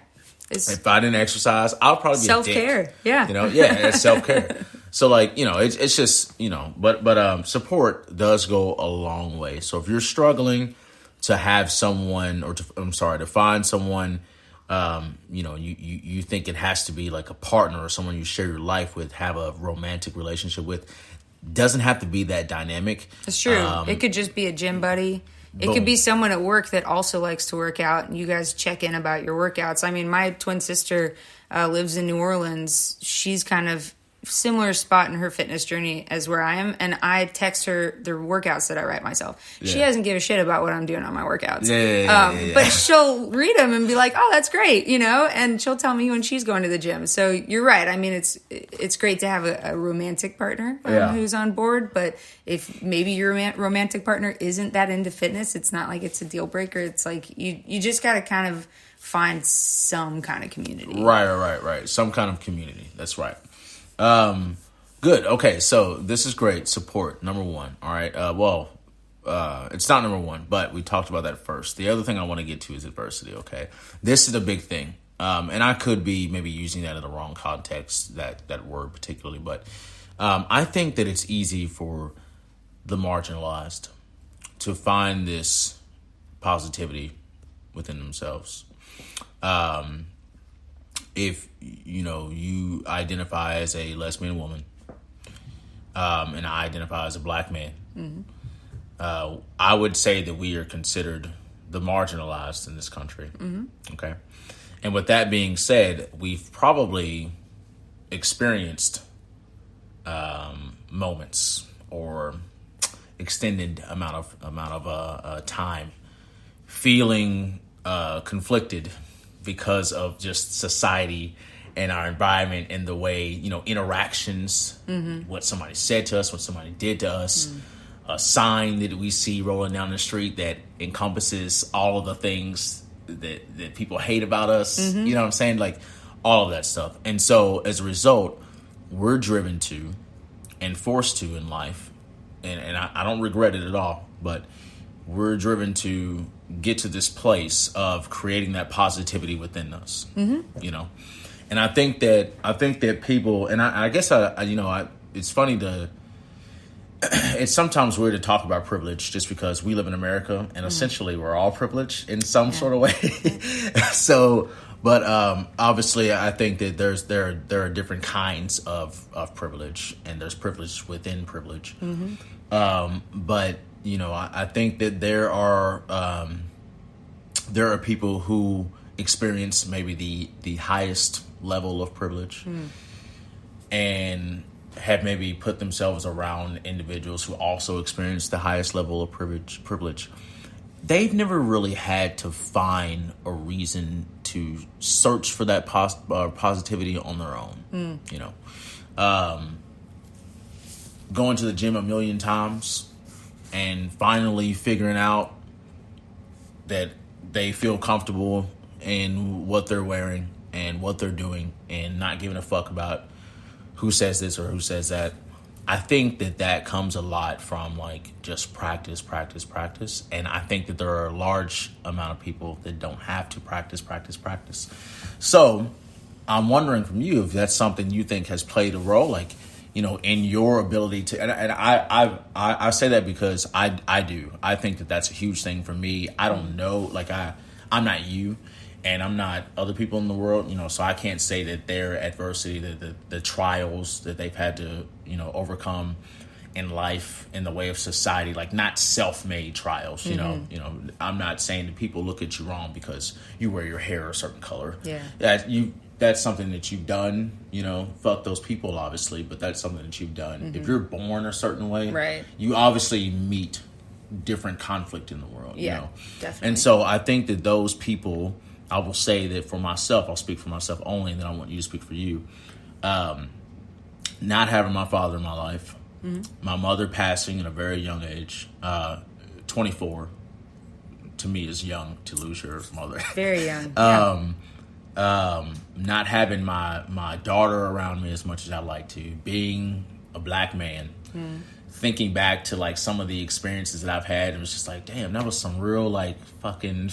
It's If I didn't exercise, I'll probably be self-care. a dick. Yeah. It's self-care. So, like, it's just, but support does go a long way. So if you're struggling to have someone, or to find someone, you think it has to be like a partner or someone you share your life with, have a romantic relationship with, doesn't have to be that dynamic. It's true. It could just be a gym buddy. It could be someone at work that also likes to work out, and you guys check in about your workouts. I mean, my twin sister lives in New Orleans. She's kind of similar spot in her fitness journey as where I am, and I text her the workouts that I write myself. She doesn't give a shit about what I'm doing on my workouts. But she'll read them and be like, oh, that's great, and she'll tell me when she's going to the gym. So you're right. I mean, it's great to have a romantic partner who's on board, but if maybe your romantic partner isn't that into fitness, it's not like it's a deal breaker. It's like you just got to kind of find some kind of community. Right. Some kind of community. That's right. Good. Okay. So this is great. Support. Number one. All right. It's not number one, but we talked about that first. The other thing I want to get to is adversity. Okay. This is a big thing. And I could be maybe using that in the wrong context, that word particularly, but, I think that it's easy for the marginalized to find this positivity within themselves. If you identify as a lesbian woman, and I identify as a black man, I would say that we are considered the marginalized in this country. Okay, and with that being said, we've probably experienced moments or extended amount of time feeling conflicted because of just society and our environment and the way, interactions, what somebody said to us, what somebody did to us, a sign that we see rolling down the street that encompasses all of the things that people hate about us. You know what I'm saying? Like all of that stuff. And so as a result, we're driven to and forced to in life. And I don't regret it at all, but we're driven to get to this place of creating that positivity within us, and I think that people, and I guess it's funny it's sometimes weird to talk about privilege just because we live in America and essentially we're all privileged in some sort of way. So, but obviously I think that there are different kinds of privilege, and there's privilege within privilege. But I think that there are people who experience maybe the highest level of privilege and have maybe put themselves around individuals who also experience the highest level of privilege. They've never really had to find a reason to search for that positivity on their own. Going to the gym a million times and finally figuring out that they feel comfortable in what they're wearing and what they're doing and not giving a fuck about who says this or who says that. I think that comes a lot from like just practice. And I think that there are a large amount of people that don't have to practice. So I'm wondering from you if that's something you think has played a role, like, in your ability to, and I say that because I do. I think that that's a huge thing for me. I don't know, like I'm not you, and I'm not other people in the world, so I can't say that their adversity, the trials that they've had to, overcome in life, in the way of society, like not self-made trials, I'm not saying that people look at you wrong because you wear your hair a certain color. That's something that you've done, fuck those people, obviously, but that's something that you've done. If you're born a certain way, right, you obviously meet different conflict in the world, definitely. And so I think that those people, I will say that for myself, I'll speak for myself only, and then I want you to speak for you. Not having my father in my life, my mother passing at a very young age, 24, to me is young to lose your mother. Very young. Not having my daughter around me as much as I like to, being a black man, thinking back to like some of the experiences that I've had, it was just like, damn, that was some real like fucking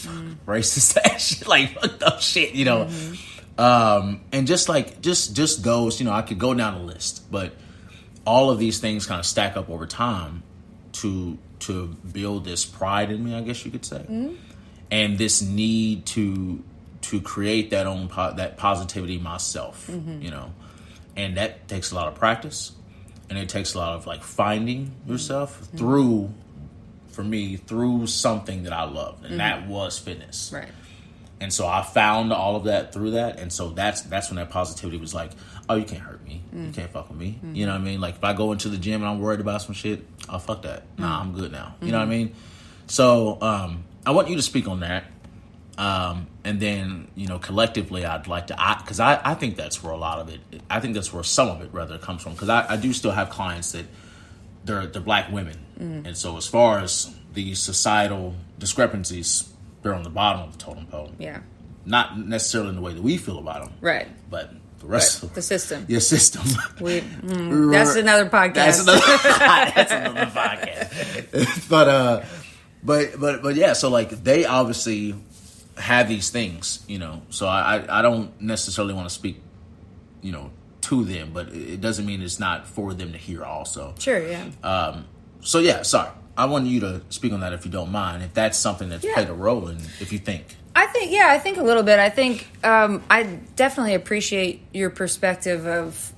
racist ass shit, like fucked up shit, you know. And just like just those, you know, I could go down the list, but all of these things kind of stack up over time to build this pride in me, I guess you could say, and this need to create that positivity myself, you know, and that takes a lot of practice, and it takes a lot of like finding yourself through something that I loved, and that was fitness, right? And so I found all of that through that, and so that's when that positivity was like, oh, you can't hurt me, you can't fuck with me, you know what I mean? Like if I go into the gym and I'm worried about some shit, oh fuck that, nah, I'm good now, you know what I mean? So I want you to speak on that. And then, you know, collectively, I'd like to, because I think that's where a lot of it, I think that's where some of it rather comes from. Because I do still have clients that they're black women. And so as far as the societal discrepancies, they're on the bottom of the totem pole. Yeah. Not necessarily in the way that we feel about them. Right. But the rest of the system. Your system. That's another podcast. That's another podcast. But yeah, so like they obviously have these things, you know, so I don't necessarily want to speak, you know, to them, but it doesn't mean it's not for them to hear also. Sure, yeah. So yeah, sorry. I want you to speak on that if you don't mind, if that's something that's played a role in, if you think. I think a little bit. I think I definitely appreciate your perspective of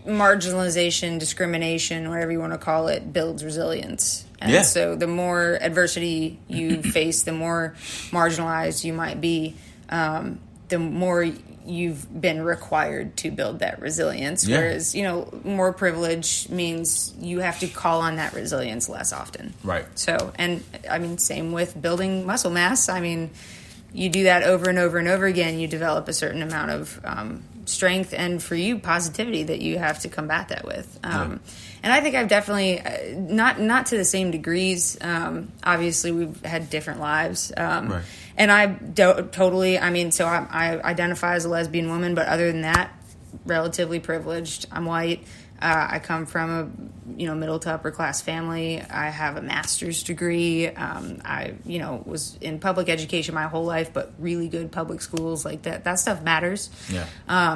marginalization, discrimination, whatever you want to call it, builds resilience. And so the more adversity you face, the more marginalized you might be, the more you've been required to build that resilience. Yeah. Whereas, you know, more privilege means you have to call on that resilience less often. Right. So, and I mean, same with building muscle mass. I mean, you do that over and over and over again, you develop a certain amount of strength, and for you, positivity that you have to combat that with. And I think I've definitely, not to the same degrees. Obviously, we've had different lives. Right. And I totally, I mean, so I identify as a lesbian woman, but other than that, relatively privileged. I'm white. I come from a, you know, middle to upper class family. I have a master's degree. I, you know, was in public education my whole life, but really good public schools, like that. That stuff matters. Yeah.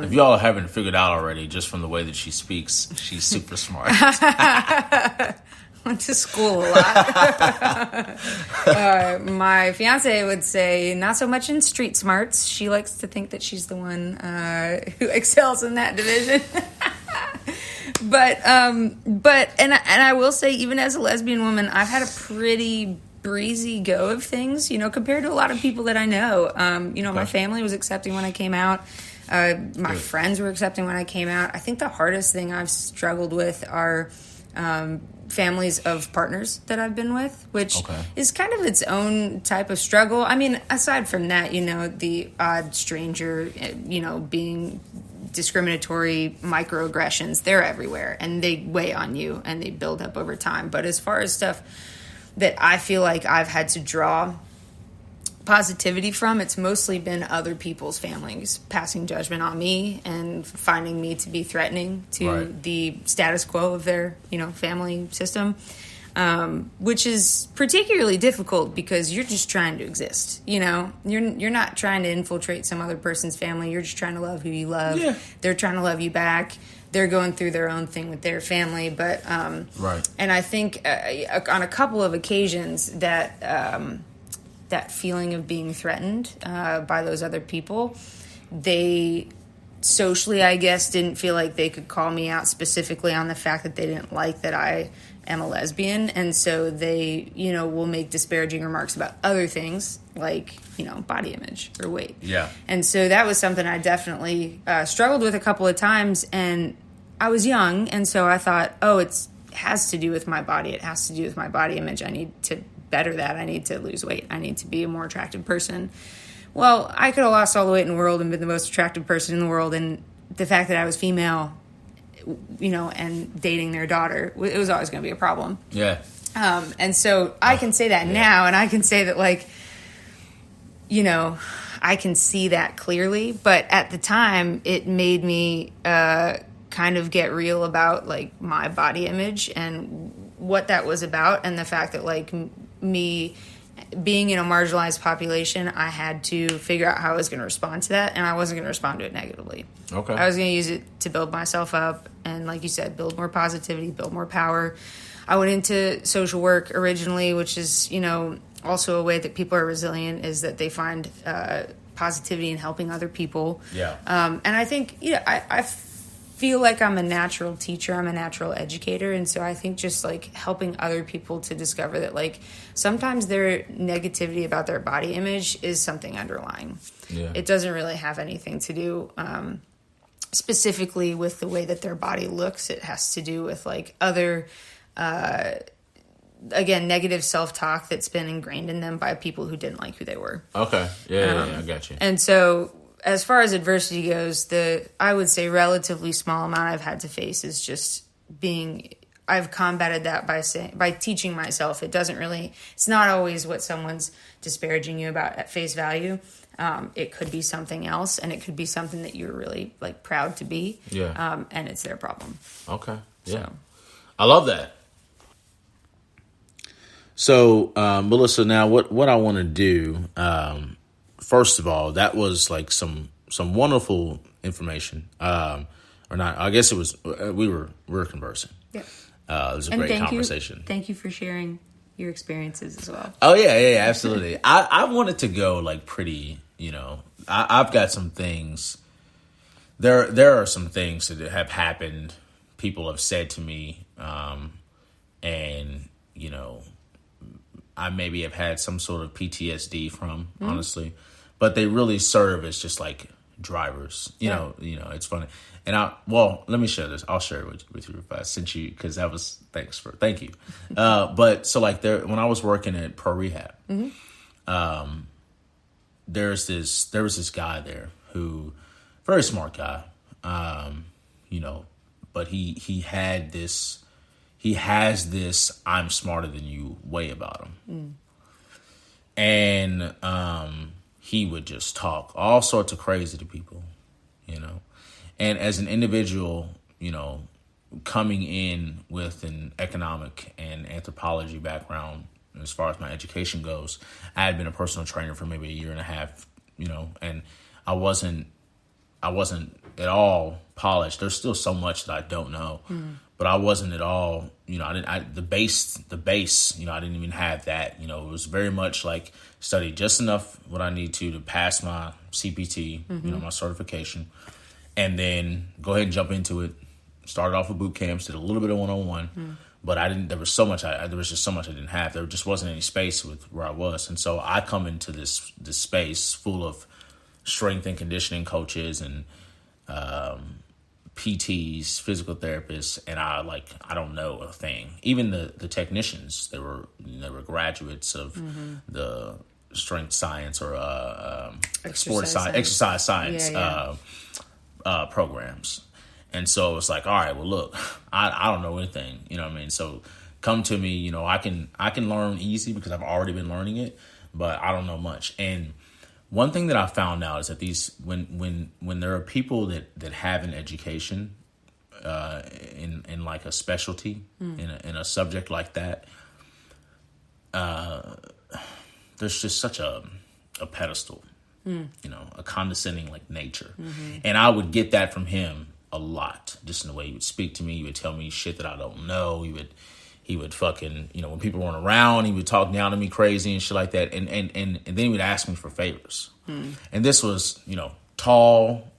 If y'all haven't figured out already, just from the way that she speaks, she's super smart. Went to school a lot. My fiance would say not so much in street smarts. She likes to think that she's the one who excels in that division. But I will say, even as a lesbian woman, I've had a pretty breezy go of things, you know, compared to a lot of people that I know. You know, my family was accepting when I came out. My friends were accepting when I came out. I think the hardest thing I've struggled with are families of partners that I've been with, which is kind of its own type of struggle. I mean, aside from that, you know, the odd stranger, you know, being discriminatory microaggressions, they're everywhere and they weigh on you and they build up over time. But as far as stuff that I feel like I've had to draw positivity from, it's mostly been other people's families passing judgment on me and finding me to be threatening to the status quo of their, you know, family system, which is particularly difficult because you're just trying to exist. You know, you're not trying to infiltrate some other person's family. You're just trying to love who you love. Yeah. They're trying to love you back. They're going through their own thing with their family, but and I think on a couple of occasions that that feeling of being threatened by those other people, they socially, I guess, didn't feel like they could call me out specifically on the fact that they didn't like that I am a lesbian. And so they, you know, will make disparaging remarks about other things like, you know, body image or weight. Yeah. And so that was something I definitely struggled with a couple of times. And I was young. And so I thought, oh, it has to do with my body. It has to do with my body image. I need to better that. I need to lose weight. I need to be a more attractive person. Well, I could have lost all the weight in the world and been the most attractive person in the world, and the fact that I was female and dating their daughter. It was always going to be a problem. Yeah. And so I can say that now, and I can say that, like, I can see that clearly. But at the time, it made me kind of get real about, like, my body image and what that was about, and the fact that, like, me being in a marginalized population, I had to figure out how I was going to respond to that, and I wasn't going to respond to it negatively. Okay. I was going to use it to build myself up and, like you said, build more positivity, build more power. I went into social work originally, which is, also a way that people are resilient, is that they find positivity in helping other people. Yeah. And I think, I feel like I'm a natural teacher. I'm a natural educator. And so I think just, like, helping other people to discover that, like, sometimes their negativity about their body image is something underlying. Yeah. It doesn't really have anything to do specifically with the way that their body looks. It has to do with, like, other, again, negative self-talk that's been ingrained in them by people who didn't like who they were. Okay. Yeah, I got you. And so, as far as adversity goes, I would say relatively small amount I've had to face is just I've combated that by teaching myself. It's not always what someone's disparaging you about at face value. It could be something else, and it could be something that you're really, like, proud to be. Yeah. And it's their problem. Okay. Yeah. So. I love that. So, Melissa, now what I want to do, first of all, that was, like, some wonderful information. Or not, I guess it was, we were conversing. Yeah. It was a great conversation. Thank you for sharing your experiences as well. Oh, yeah, absolutely. I wanted to go, like, pretty, I've got some things. There are some things that have happened, people have said to me, and, I maybe have had some sort of PTSD from, honestly, but they really serve as just, like, drivers. You know, it's funny. And let me share this. I'll share it with you if I sent you, because that was, thank you. But so, like, when I was working at Pro Rehab, there was this guy there who, very smart guy, but he has this I'm smarter than you way about him. And he would just talk all sorts of crazy to people, And as an individual, coming in with an economic and anthropology background, as far as my education goes, I had been a personal trainer for maybe a year and a half, and I wasn't at all polished. There's still so much that I don't know, but I wasn't at all, the base, I didn't even have that, it was very much like study just enough what I need to pass my CPT, my certification, and then go ahead and jump into it. Started off with boot camps, did a little bit of 101, but there was just so much I didn't have. There just wasn't any space with where I was. And so I come into this space full of strength and conditioning coaches and PTs, physical therapists, and I don't know a thing. Even the technicians, they were graduates of the strength science or exercise science programs. And so it's like, all right, well, look, I don't know anything, you know what I mean? So come to me, I can learn easy because I've already been learning it, but I don't know much. And one thing that I found out is that when there are people that have an education in like a specialty in a subject like that, there's just such a pedestal, a condescending like nature. And I would get that from him a lot, just in the way he would speak to me. He would tell me shit that I don't know. He would fucking, when people weren't around, he would talk down to me crazy and shit like that. And then he would ask me for favors. And this was, tall,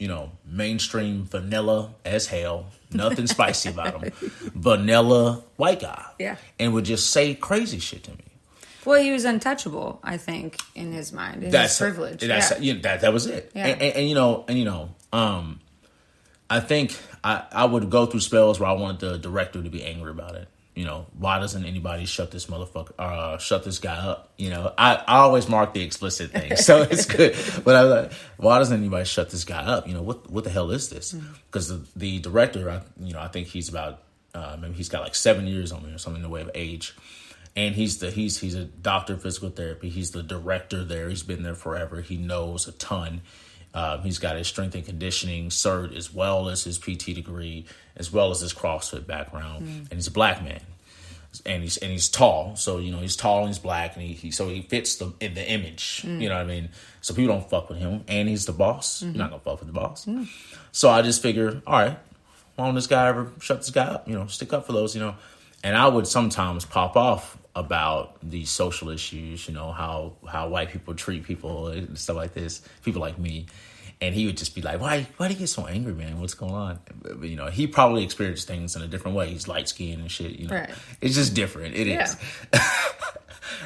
mainstream vanilla as hell, nothing spicy about him, vanilla white guy. Yeah. And would just say crazy shit to me. Well, he was untouchable, I think, in his mind. His privilege. That was it. Yeah. I think I would go through spells where I wanted the director to be angry about it. why doesn't anybody shut this guy up? I always mark the explicit thing, so it's good. But I was like, why doesn't anybody shut this guy up? What the hell is this? Because the director, I think he's about, maybe he's got like 7 years on me or something in the way of age. And he's a doctor of physical therapy. He's the director there. He's been there forever. He knows a ton. He's got his strength and conditioning cert as well as his PT degree, as well as his CrossFit background. And he's a black man, and he's tall. So he's tall and he's black, and he fits the image. You know what I mean? So people don't fuck with him, and he's the boss. You're not gonna fuck with the boss. So I just figure, all right, why don't this guy ever shut this guy up? Stick up for those. And I would sometimes pop off about these social issues, how white people treat people and stuff like this, people like me. And he would just be like, why do you get so angry, man? What's going on? But, he probably experienced things in a different way. He's light skinned and shit, Right. It's just different. It is.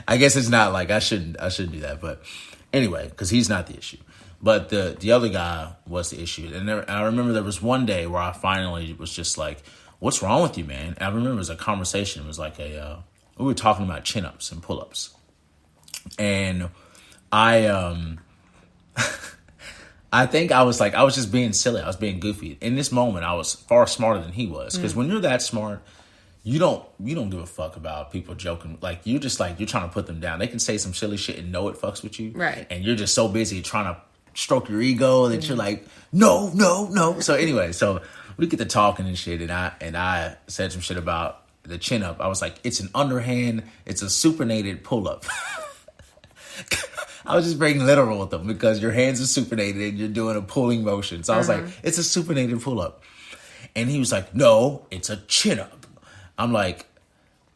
I guess it's not like I shouldn't do that. But anyway, because he's not the issue. But the other guy was the issue. And I remember there was one day where I finally was just like, what's wrong with you, man? And I remember it was a conversation. It was like we were talking about chin-ups and pull-ups. And I think I was just being silly. I was being goofy. In this moment, I was far smarter than he was. Because when you're that smart, you don't give a fuck about people joking. Like, you're just like, you're trying to put them down. They can say some silly shit and know it fucks with you. Right. And you're just so busy trying to stroke your ego that you're like, no. So anyway, so we get to talking and shit. And I said some shit about the chin up. I was like, it's an underhand, it's a supinated pull up. I was just being literal with them because your hands are supinated and you're doing a pulling motion. So I was like, it's a supinated pull up. And he was like, no, it's a chin up. I'm like,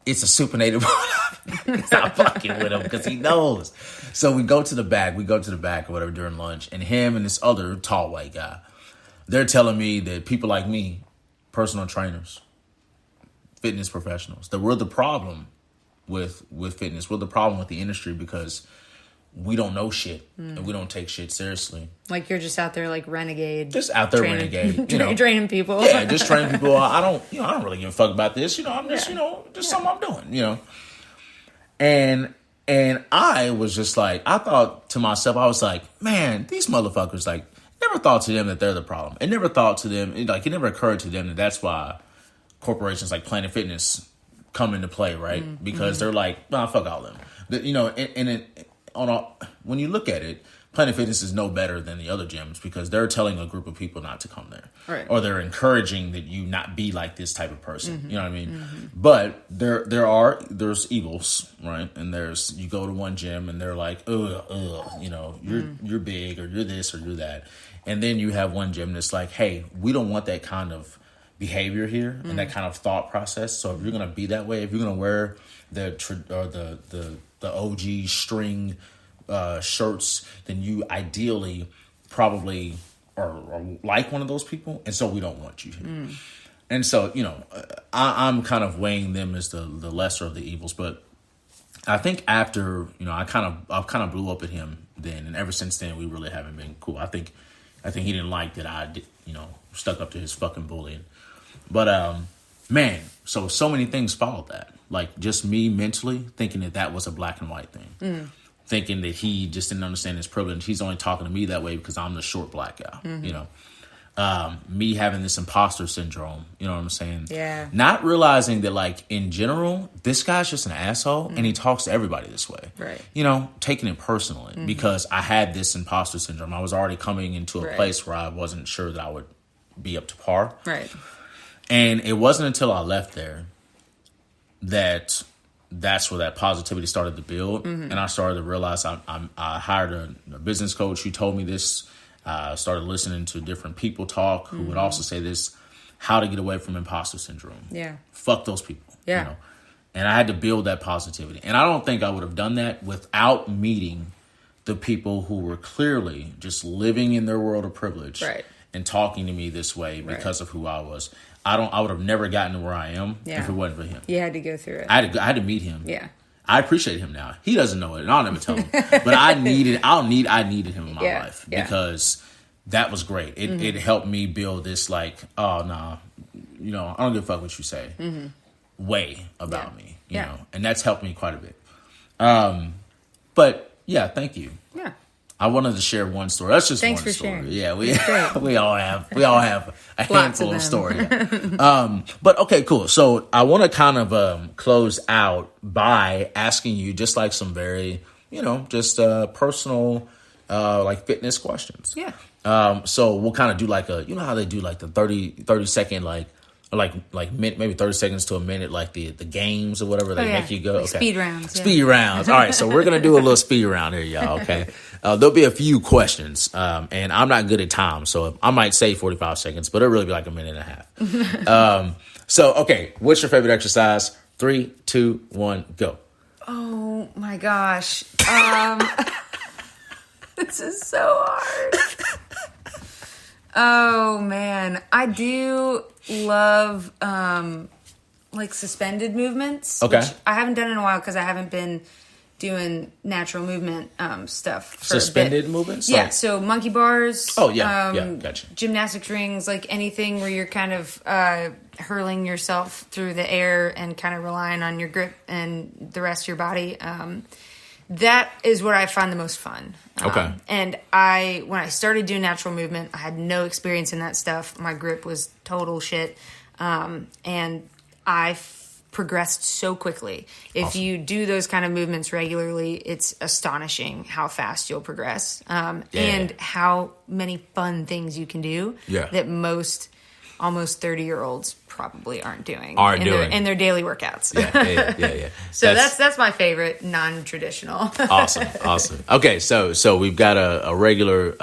it's a supinated pull up. Stop fucking with him because he knows. So we go to the back or whatever during lunch, and him and this other tall white guy, they're telling me that people like me, personal trainers, fitness professionals, that we're the problem with fitness. We're the problem with the industry because we don't know shit and we don't take shit seriously. Like, you're just out there like renegade. Just out there renegade. Training people. Yeah, just training people. I don't really give a fuck about this. I'm just, just something I'm doing, And I was just like, I thought to myself, I was like, man, these motherfuckers, like, never thought to them that they're the problem. It never thought to them, it never occurred to them that that's why corporations like Planet Fitness come into play, right? Because they're like, nah, fuck all them. When you look at it, Planet Fitness is no better than the other gyms because they're telling a group of people not to come there. Right. Or they're encouraging that you not be like this type of person. You know what I mean? But there's evils, right? And you go to one gym and they're like, you're big or you're this or you're that. And then you have one gym that's like, hey, we don't want that kind of behavior here and that kind of thought process. So if you're gonna be that way, if you're gonna wear the OG string shirts, then you ideally probably are like one of those people, and so we don't want you here. And so I'm kind of weighing them as the lesser of the evils. But I think after I kind of blew up at him then, and ever since then we really haven't been cool. I think he didn't like that I stuck up to his fucking bullying. But man, so many things followed that. Like, just me mentally thinking that was a black and white thing. Thinking that he just didn't understand his privilege. He's only talking to me that way because I'm the short black guy, me having this imposter syndrome, you know what I'm saying? Yeah. Not realizing that, like, in general, this guy's just an asshole and he talks to everybody this way. Right. Taking it personally because I had this imposter syndrome. I was already coming into a place where I wasn't sure that I would be up to par. Right. And it wasn't until I left there that's where that positivity started to build. And I started to realize I hired a business coach who told me this. Started listening to different people talk who would also say this, how to get away from imposter syndrome. Yeah. Fuck those people. Yeah. And I had to build that positivity. And I don't think I would have done that without meeting the people who were clearly just living in their world of privilege and talking to me this way because of who I was. I would have never gotten to where I am if it wasn't for him. You had to go through it. I had to meet him. Yeah. I appreciate him now. He doesn't know it, and I'll never tell him. But I needed him in my life because that was great. It helped me build this, like, oh, nah, I don't give a fuck what you say. way about me, you Yeah. know, and that's helped me quite a bit. But yeah, thank you. Yeah. I wanted to share one story. That's just Thanks one for story. sharing. Yeah, we all have a handful of them. stories. But okay, cool. So I want to kind of close out by asking you just like some very, you know, just personal like fitness questions. Yeah. So we'll kind of do like you know how they do like the 30 second maybe 30 seconds to a minute, like the games or whatever they make you go. Like Okay. speed rounds. Yeah. Speed rounds. All right, so we're gonna do a little speed round here, y'all. Okay, there'll be a few questions, and I'm not good at time, so I might say 45 seconds, but it'll really be like a minute and a half. So okay, what's your favorite exercise? 3, 2, 1, go. Oh my gosh. This is so hard. Oh man, I do love like suspended movements. Okay. Which I haven't done in a while because I haven't been doing natural movement stuff for Suspended a bit. movements? Yeah, Like- so monkey bars. Oh, yeah, gotcha. Gymnastics rings, like anything where you're kind of hurling yourself through the air and kind of relying on your grip and the rest of your body. That is what I find the most fun. Okay. And when I started doing natural movement, I had no experience in that stuff. My grip was total shit. And I progressed so quickly. If Awesome. you do those kind of movements regularly, it's astonishing how fast you'll progress. And how many fun things you can do that most almost 30-year-olds probably aren't doing in their daily workouts. Yeah. So that's my favorite non-traditional. Awesome. Okay, so we've got a regular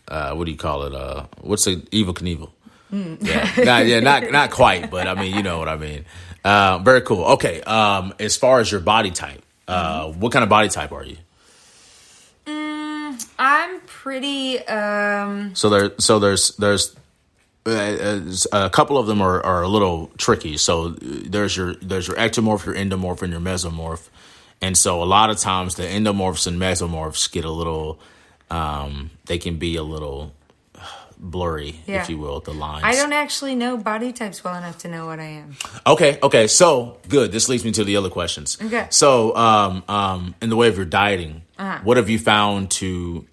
what do you call it? What's the Evel Knievel? Not quite, but I mean, you know what I mean. Very cool. Okay, as far as your body type, what kind of body type are you? I'm pretty. So there's a couple of them are a little tricky. So there's your ectomorph, your endomorph, and your mesomorph. And so a lot of times the endomorphs and mesomorphs get a little, they can be a little blurry, if you will, the lines. I don't actually know body types well enough to know what I am. Okay. So good. This leads me to the other questions. Okay. So, in the way of your dieting, what have you found to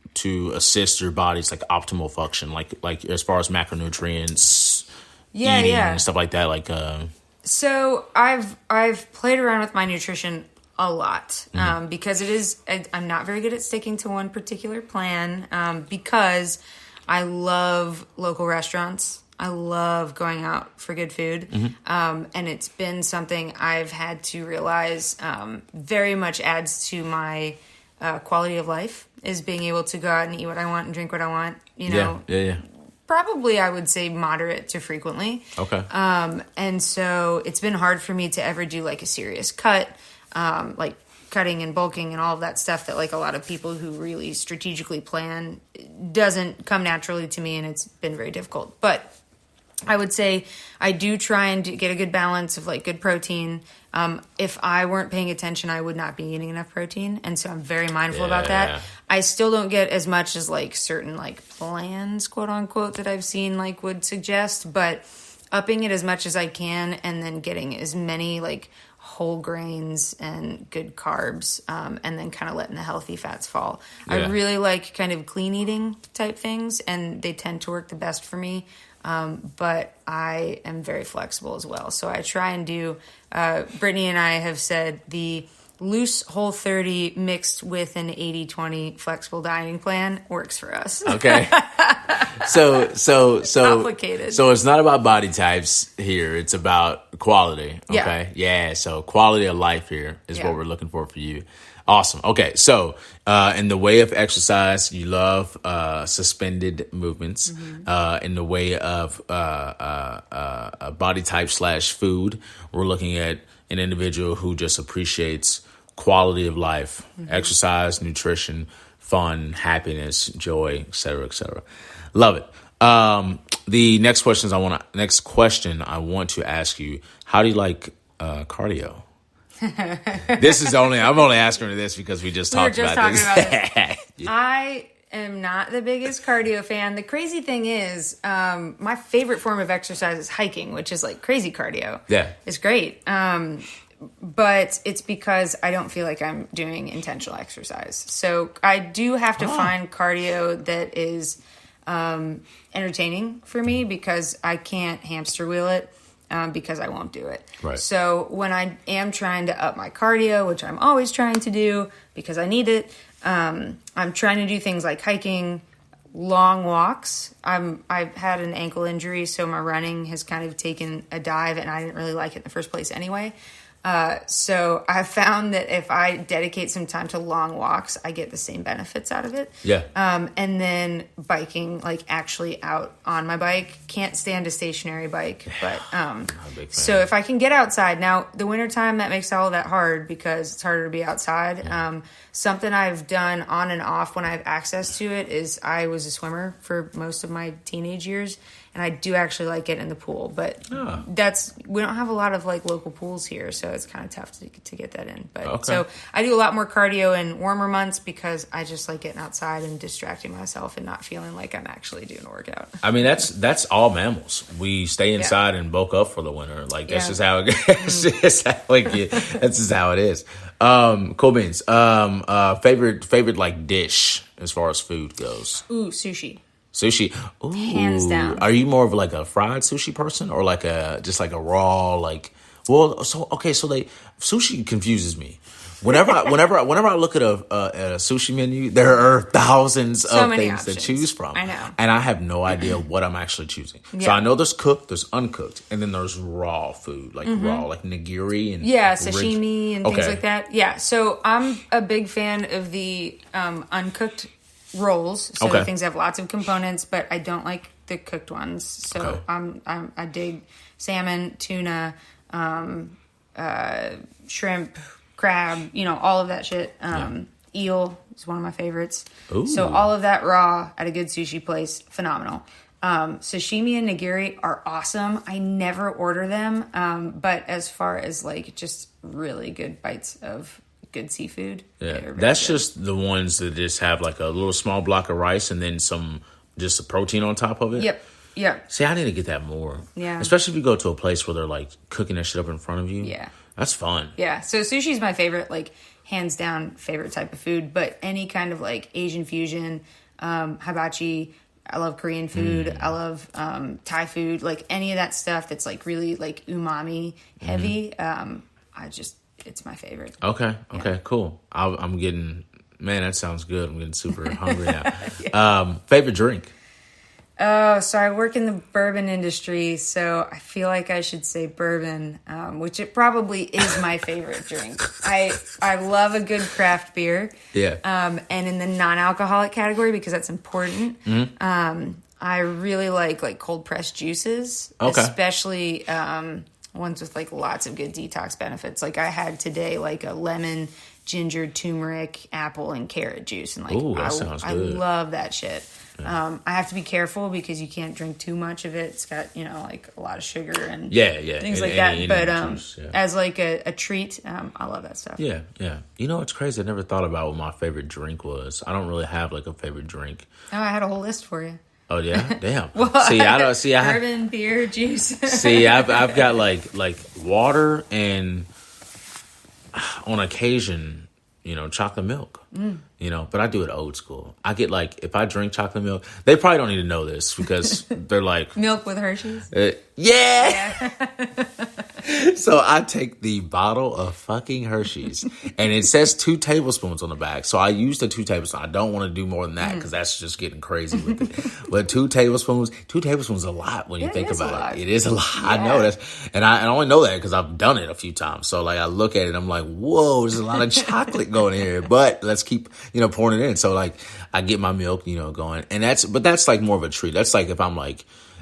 assist your body's like optimal function, like as far as macronutrients, eating and stuff like that? So I've played around with my nutrition a lot because I'm not very good at sticking to one particular plan because I love local restaurants. I love going out for good food. And it's been something I've had to realize very much adds to my quality of life, is being able to go out and eat what I want and drink what I want, you know. Yeah. Probably I would say moderate to frequently. Okay. And so it's been hard for me to ever do like a serious cut, like cutting and bulking and all of that stuff that like a lot of people who really strategically plan doesn't come naturally to me, and it's been very difficult. But I would say I do try and get a good balance of like good protein. If I weren't paying attention, I would not be eating enough protein. And so I'm very mindful about that. I still don't get as much as like certain like plans, quote unquote, that I've seen like would suggest, but upping it as much as I can and then getting as many like whole grains and good carbs, and then kind of letting the healthy fats fall. I really like kind of clean eating type things, and they tend to work the best for me. But I am very flexible as well. So I try and do, Brittany and I have said the loose Whole30 mixed with an 80-20 flexible dieting plan works for us. Okay. So complicated. So it's not about body types here. It's about quality. Okay. Yeah. So quality of life here is what we're looking for you. Awesome. Okay. So, in the way of exercise, you love, suspended movements. In the way of, body type / food, we're looking at an individual who just appreciates quality of life, exercise, nutrition, fun, happiness, joy, et cetera, et cetera. Love it. The next question I want to ask you, how do you like, cardio? I'm only asking her this because we just talked about this. I am not the biggest cardio fan. The crazy thing is, my favorite form of exercise is hiking, which is like crazy cardio. Yeah. It's great. But it's because I don't feel like I'm doing intentional exercise. So I do have to find cardio that is entertaining for me, because I can't hamster wheel it, because I won't do it. Right. So when I am trying to up my cardio, which I'm always trying to do because I need it, I'm trying to do things like hiking, long walks. I've had an ankle injury, so my running has kind of taken a dive, and I didn't really like it in the first place anyway. So I found that if I dedicate some time to long walks, I get the same benefits out of it. Yeah. And then biking, like actually out on my bike. Can't stand a stationary bike, but so if I can get outside. Now, the wintertime, that makes all of that hard because it's harder to be outside. Yeah. Something I've done on and off when I have access to it is I was a swimmer for most of my teenage years. And I do actually like it in the pool, but we don't have a lot of like local pools here, so it's kind of tough to get that in. But so I do a lot more cardio in warmer months because I just like getting outside and distracting myself and not feeling like I'm actually doing a workout. I mean, that's all mammals. We stay inside and bulk up for the winter. Like that's just how it goes. That's just how it is. Cool beans. Favorite like dish as far as food goes. Ooh, sushi. Sushi. Ooh. Hands down. Are you more of like a fried sushi person or like just like a raw, like, well, so sushi confuses me. Whenever I look at a sushi menu, there are thousands of things options to choose from. I know. And I have no idea what I'm actually choosing. Yeah. So I know there's cooked, there's uncooked, and then there's raw food, like raw, like nigiri and sashimi and things like that. Yeah. So I'm a big fan of the uncooked rolls, so the things have lots of components, but I don't like the cooked ones. So I dig salmon, tuna, shrimp, crab, all of that shit. Eel is one of my favorites. Ooh. So all of that raw at a good sushi place, phenomenal. Sashimi and nigiri are awesome. I never order them, but as far as like just really good bites of good seafood. Yeah, that's good. Just the ones that just have like a little small block of rice and then just a protein on top of it. Yep. See, I need to get that more. Yeah. Especially if you go to a place where they're like cooking that shit up in front of you. Yeah. That's fun. Yeah. So sushi is my favorite, like hands down favorite type of food, but any kind of like Asian fusion, hibachi, I love Korean food. I love Thai food, like any of that stuff that's like really like umami heavy. It's my favorite. Okay, cool. I'm getting, man, that sounds good. I'm getting super hungry now. Favorite drink? Oh, so I work in the bourbon industry, so I feel like I should say bourbon, which it probably is my favorite drink. I love a good craft beer. Yeah. And in the non-alcoholic category, because that's important, I really like cold pressed juices, especially ones with like lots of good detox benefits. Like I had today like a lemon, ginger, turmeric, apple, and carrot juice, and like sounds good. I love that shit. Yeah. I have to be careful because you can't drink too much of it. It's got like a lot of sugar and things like that. But as like a treat, I love that stuff. Yeah. It's crazy. I never thought about what my favorite drink was. I don't really have like a favorite drink. Oh, I had a whole list for you. Oh yeah, damn. Well, bourbon, beer, juice. See, I've got like water and on occasion, chocolate milk. But I do it old school. I get like, if I drink chocolate milk, they probably don't need to know this because they're like milk with Hershey's. Yeah. So I take the bottle of fucking Hershey's and it says 2 tablespoons on the back. So I use the 2 tablespoons. I don't want to do more than that because that's just getting crazy with it. But 2 tablespoons is a lot when you think about it. It is a lot. Yeah. I know that. And I only know that because I've done it a few times. So like I look at it, I'm like, whoa, there's a lot of chocolate going in here. But let's keep, pouring it in. So like I get my milk, going. And that's like more of a treat. That's like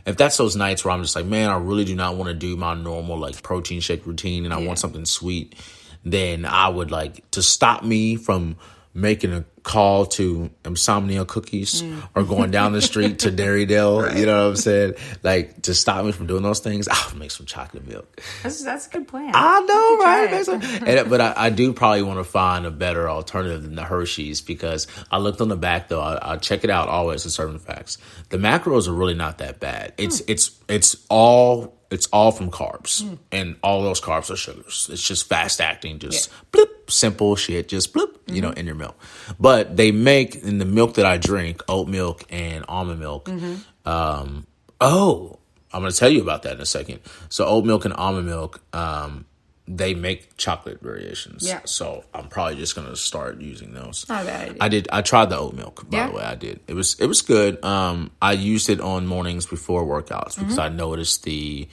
if that's those nights where I'm just like, man, I really do not want to do my normal like protein shake routine and I want something sweet, then I would like to stop me from making a call to Insomnia Cookies or going down the street to Dairydale, right. You know what I'm saying? Like, to stop me from doing those things, I'll make some chocolate milk. That's a good plan. I know, right? But I do probably want to find a better alternative than the Hershey's, because I looked on the back, though. I check it out always to Serving Facts. The macros are really not that bad. It's all from carbs, and all those carbs are sugars. It's just fast acting, just bloop, simple shit, just bloop, you know, in your milk. But they make, in the milk that I drink, oat milk and almond milk. I'm going to tell you about that in a second. So oat milk and almond milk, they make chocolate variations. Yeah. So I'm probably just going to start using those. Not a bad idea. I tried the oat milk, by the way. I did. It was good. I used it on mornings before workouts because I noticed the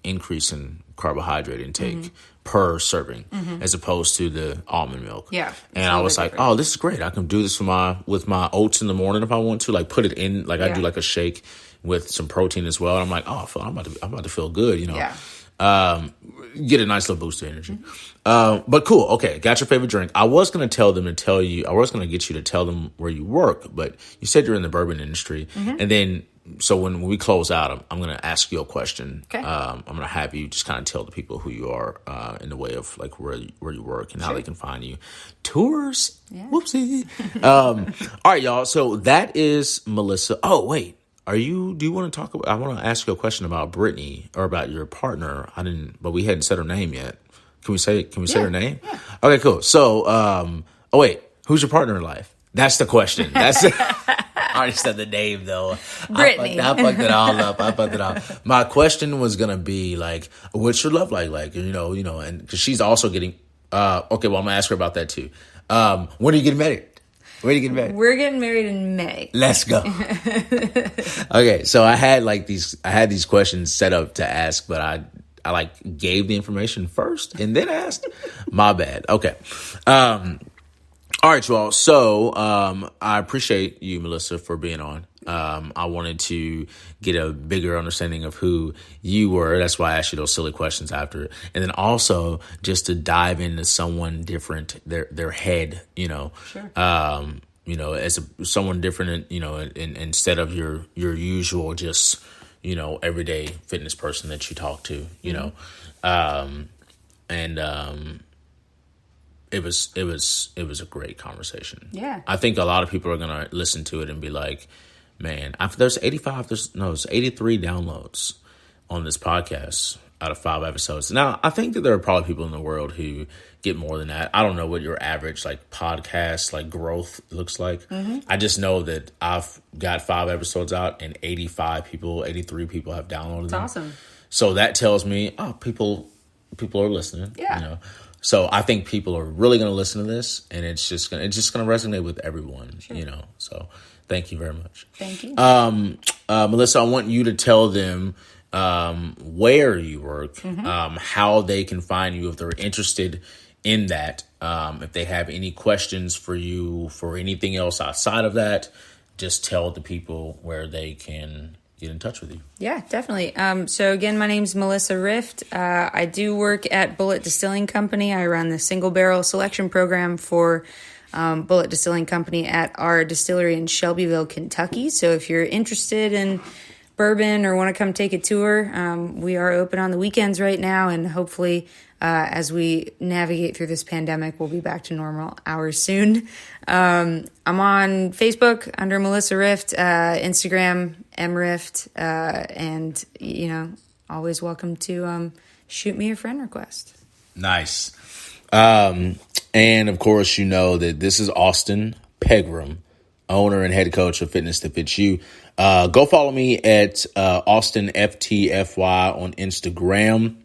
increase in carbohydrate intake per serving as opposed to the almond milk. Yeah. And I was like, oh, this is great. I can do this with my oats in the morning if I want to, like put it in, like I do like a shake with some protein as well. And I'm like, oh, I'm about to feel good, you know. Yeah. Get a nice little boost of energy. But cool. Okay. Got your favorite drink. I was going to get you to tell them where you work, but you said you're in the bourbon industry. And then, so when we close out, I'm going to ask you a question. Okay. I'm going to have you just kind of tell the people who you are, in the way of like where you work and how they can find you. Tours. Yeah. Whoopsie. All right, y'all. So that is Melissa. Oh, wait. Do you want to talk about, I want to ask you a question about Brittany or about your partner. But we hadn't said her name yet. Can we say her name? Yeah. Okay, cool. So, who's your partner in life? That's the question. I already said the name though. Brittany. I fucked it all up. My question was going to be like, what's your love like, you know, and because she's also getting, well, I'm going to ask her about that too. When are you getting married? Where are you getting married? We're getting married in May. Let's go. Okay, so I had these questions set up to ask, but I like gave the information first and then asked. My bad. Okay. All right, y'all. So I appreciate you, Melissa, for being on. I wanted to get a bigger understanding of who you were. That's why I asked you those silly questions after. And then also just to dive into someone different, their head, you know. Sure. As someone different, instead of your usual just, everyday fitness person that you talk to, you know. It was a great conversation. Yeah. I think a lot of people are going to listen to it and be like, man, there's 83 downloads on this podcast out of 5 episodes. Now, I think that there are probably people in the world who get more than that. I don't know what your average podcast growth looks like. I just know that I've got 5 episodes out and 83 people have downloaded them. That's awesome. So that tells me, people are listening. Yeah. So I think people are really going to listen to this, and it's just going to resonate with everyone. Sure. So thank you very much. Thank you. Melissa, I want you to tell them where you work, how they can find you if they're interested in that. If they have any questions for you for anything else outside of that, just tell the people where they can get in touch with you. Yeah, definitely. So again, my name's Melissa Rift. I do work at Bulleit Distilling Company. I run the single barrel selection program for Bulleit Distilling Company at our distillery in Shelbyville, Kentucky. So if you're interested in bourbon or want to come take a tour, we are open on the weekends right now, and hopefully as we navigate through this pandemic, we'll be back to normal hours soon. I'm on Facebook under Melissa Rift, Instagram mrift, and always welcome to shoot me a friend request. Nice. And of course, that this is Austin Pegram, owner and head coach of Fitness That Fits You. Go follow me at Austin FTFY on Instagram.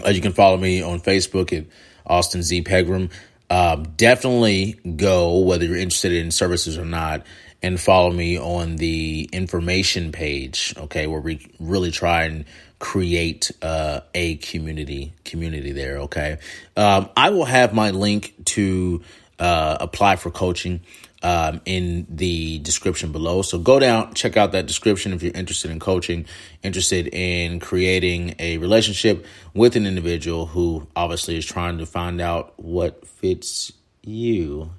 You can follow me on Facebook at Austin Z Pegram. Definitely go, whether you're interested in services or not, and follow me on the information page, okay, where we really try and create a community there, okay? I will have my link to apply for coaching in the description below. So go down, check out that description if you're interested in coaching, interested in creating a relationship with an individual who obviously is trying to find out what fits you.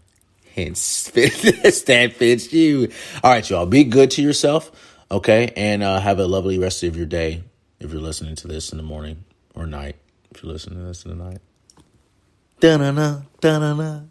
Hence, that fits you. All right, y'all. Be good to yourself, okay? And have a lovely rest of your day if you're listening to this in the morning or night. If you're listening to this in the night. Da-na-na, da-na-na.